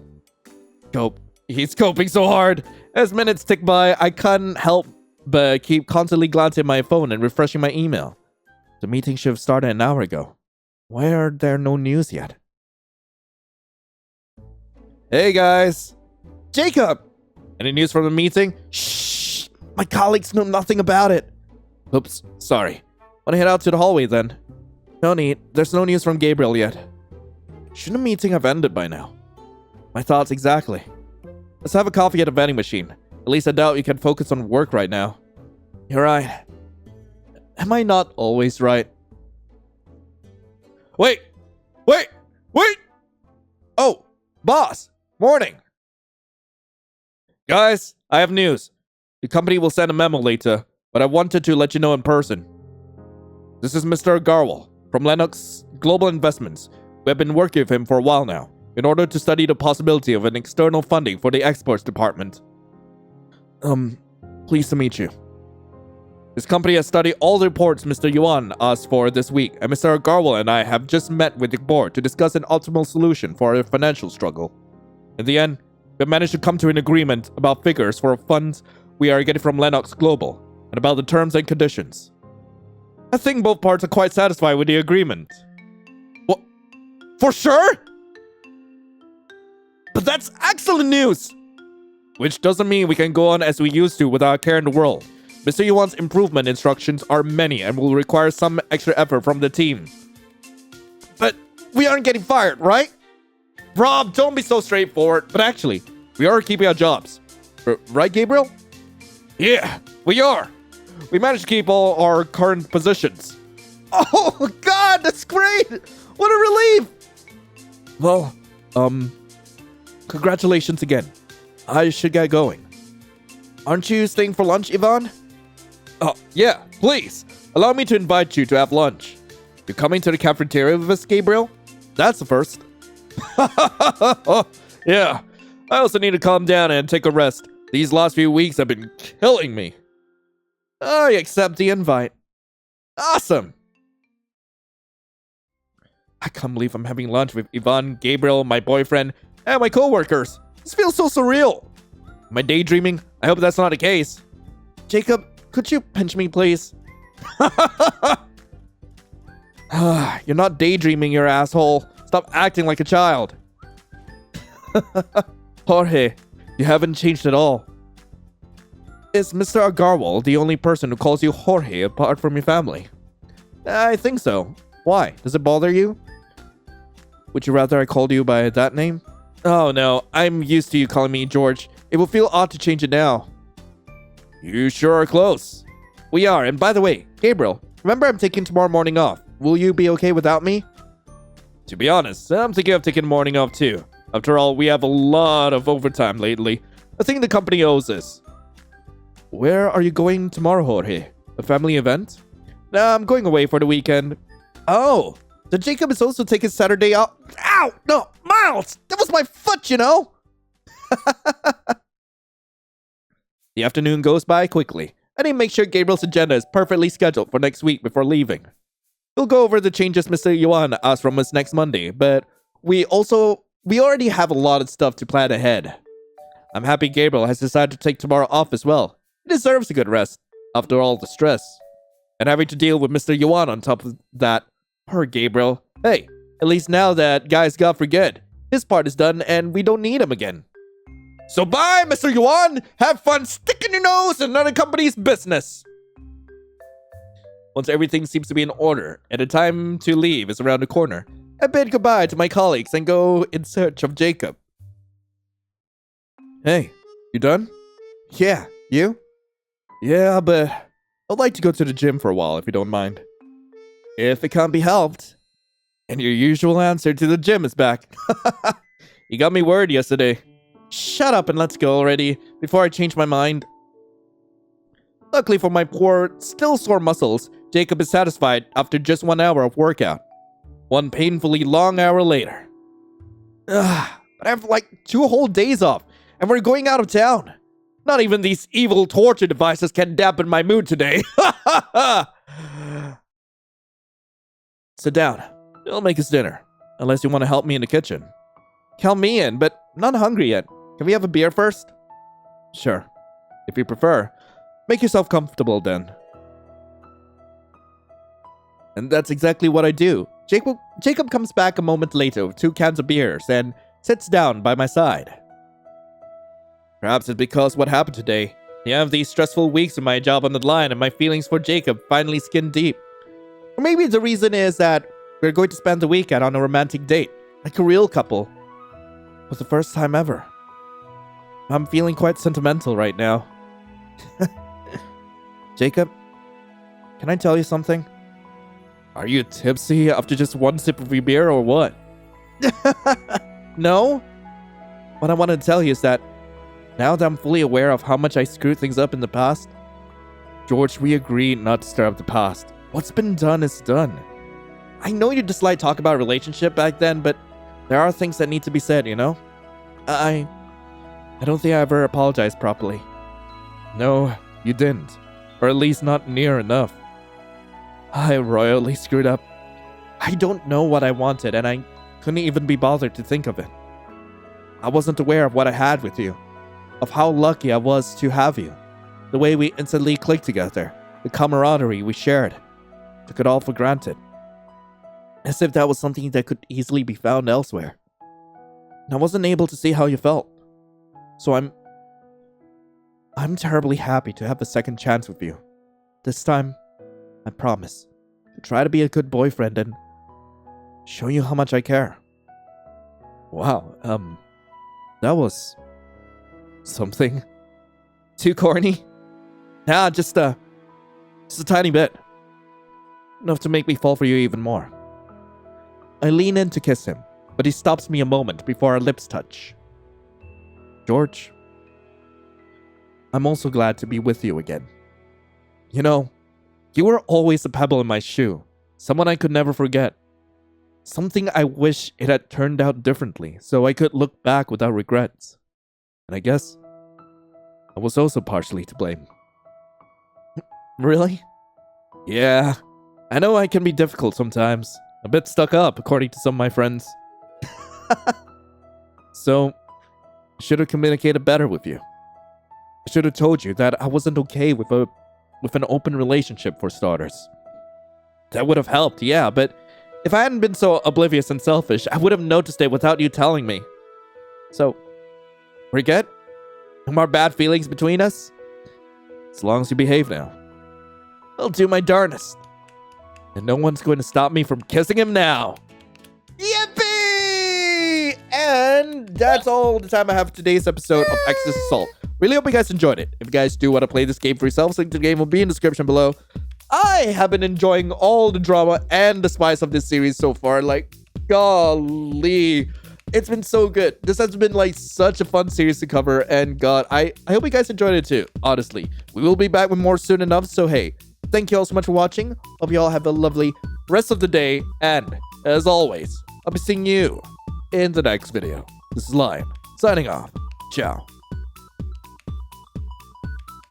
Cope. He's coping so hard. As minutes tick by, I can't help but keep constantly glancing at my phone and refreshing my email. The meeting should have started an hour ago. Why are there no news yet? Hey guys! Jacob! Any news from the meeting? Shh! My colleagues know nothing about it. Oops, sorry. Wanna head out to the hallway then? No need. There's no news from Gabriel yet. Shouldn't the meeting have ended by now? My thoughts exactly. Let's have a coffee at a vending machine. At least I doubt you can focus on work right now. You're right. Am I not always right? Wait! Oh, boss! Morning! Guys, I have news. The company will send a memo later, but I wanted to let you know in person. This is Mr. Agarwal from Lennox Global Investments. We have been working with him for a while now, in order to study the possibility of an external funding for the exports department. Pleased to meet you. This company has studied all the reports Mr. Yuan asked for this week, and Mr. Agarwal and I have just met with the board to discuss an optimal solution for our financial struggle. In the end, we have managed to come to an agreement about figures for funds we are getting from Lennox Global, and about the terms and conditions. I think both parts are quite satisfied with the agreement. What? For sure? But that's excellent news! Which doesn't mean we can go on as we used to without a care in the world. Mr. Yuan's improvement instructions are many and will require some extra effort from the team. But we aren't getting fired, right? Rob, don't be so straightforward. But actually, we are keeping our jobs. Right, Gabriel? Yeah, we are. We managed to keep all our current positions. Oh, God, that's great! What a relief! Well, congratulations again. I should get going. Aren't you staying for lunch, Yvonne? Oh, yeah, please. Allow me to invite you to have lunch. You're coming to the cafeteria with us, Gabriel? That's the first. Yeah, I also need to calm down and take a rest. These last few weeks have been killing me. I accept the invite. Awesome. I can't believe I'm having lunch with Yvonne, Gabriel, my boyfriend, and my coworkers. This feels so surreal. Am I daydreaming? I hope that's not the case. Jacob, could you pinch me, please? You're not daydreaming, you asshole. Stop acting like a child. Jorge, you haven't changed at all. Is Mr. Agarwal the only person who calls you Jorge apart from your family? I think so. Why? Does it bother you? Would you rather I called you by that name? Oh no, I'm used to you calling me George. It will feel odd to change it now. You sure are close. We are, and by the way, Gabriel, remember I'm taking tomorrow morning off. Will you be okay without me? To be honest, I'm thinking of taking morning off too. After all, we have a lot of overtime lately. I think the company owes us. Where are you going tomorrow, Jorge? A family event? Nah, I'm going away for the weekend. Oh, the Jacob is also taking Saturday off. Ow! No, Miles! That was my foot, you know? The afternoon goes by quickly. I need to make sure Gabriel's agenda is perfectly scheduled for next week before leaving. We'll go over the changes Mr. Yuan asked from us next Monday, but we already have a lot of stuff to plan ahead. I'm happy Gabriel has decided to take tomorrow off as well. He deserves a good rest, after all the stress. And having to deal with Mr. Yuan on top of that. Poor Gabriel. Hey, at least now that guy's got for good. His part is done and we don't need him again. So bye, Mr. Yuan! Have fun sticking your nose in another company's business! Once everything seems to be in order, and the time to leave is around the corner, I bid goodbye to my colleagues and go in search of Jacob. Hey, you done? Yeah, you? Yeah, but I'd like to go to the gym for a while if you don't mind. If it can't be helped. And your usual answer to the gym is back. You got me worried yesterday. Shut up and let's go already, before I change my mind. Luckily for my poor, still sore muscles, Jacob is satisfied after just 1 hour of workout. One painfully long hour later. But I have like 2 whole days off, and we're going out of town. Not even these evil torture devices can dampen my mood today. Sit down. I'll make us dinner, unless you want to help me in the kitchen. Count me in, but I'm not hungry yet. Can we have a beer first? Sure. If you prefer, make yourself comfortable then. And that's exactly what I do. Jacob comes back a moment later with 2 cans of beers and sits down by my side. Perhaps it's because what happened today. I have these stressful weeks with my job on the line and my feelings for Jacob finally skin deep. Or maybe the reason is that we're going to spend the weekend on a romantic date, like a real couple. For the first time ever. I'm feeling quite sentimental right now. Jacob, can I tell you something? Are you tipsy after just 1 sip of your beer or what? No. What I want to tell you is that now that I'm fully aware of how much I screwed things up in the past, George, we agreed not to stir up the past. What's been done is done. I know you dislike talk about a relationship back then, but there are things that need to be said, you know? I don't think I ever apologized properly. No, you didn't. Or at least not near enough. I royally screwed up. I don't know what I wanted, and I couldn't even be bothered to think of it. I wasn't aware of what I had with you. Of how lucky I was to have you. The way we instantly clicked together. The camaraderie we shared. Took it all for granted. As if that was something that could easily be found elsewhere. And I wasn't able to see how you felt. So I'm terribly happy to have a second chance with you. This time, I promise to try to be a good boyfriend and show you how much I care. Wow, that was something. Too corny? Nah, just a tiny bit. enough to make me fall for you even more. I lean in to kiss him, but he stops me a moment before our lips touch. George, I'm also glad to be with you again. You know, you were always a pebble in my shoe, someone I could never forget. Something I wish it had turned out differently so I could look back without regrets. And I guess I was also partially to blame. Really? Yeah, I know I can be difficult sometimes. A bit stuck up, according to some of my friends. So, I should have communicated better with you. I should have told you that I wasn't okay with an open relationship for starters. That would have helped, yeah, but if I hadn't been so oblivious and selfish, I would have noticed it without you telling me. So, forget? No more bad feelings between us? As long as you behave now. I'll do my darnest. And no one's going to stop me from kissing him now. Yippee! And that's all the time I have for today's episode of Exes Assault. Really hope you guys enjoyed it. If you guys do want to play this game for yourselves, link to the game will be in the description below. I have been enjoying all the drama and the spice of this series so far. Like, golly. It's been so good. This has been like such a fun series to cover. And God, I hope you guys enjoyed it too, honestly. We will be back with more soon enough. So hey, thank you all so much for watching. Hope you all have a lovely rest of the day. And as always, I'll be seeing you in the next video. This is Lion, signing off. Ciao.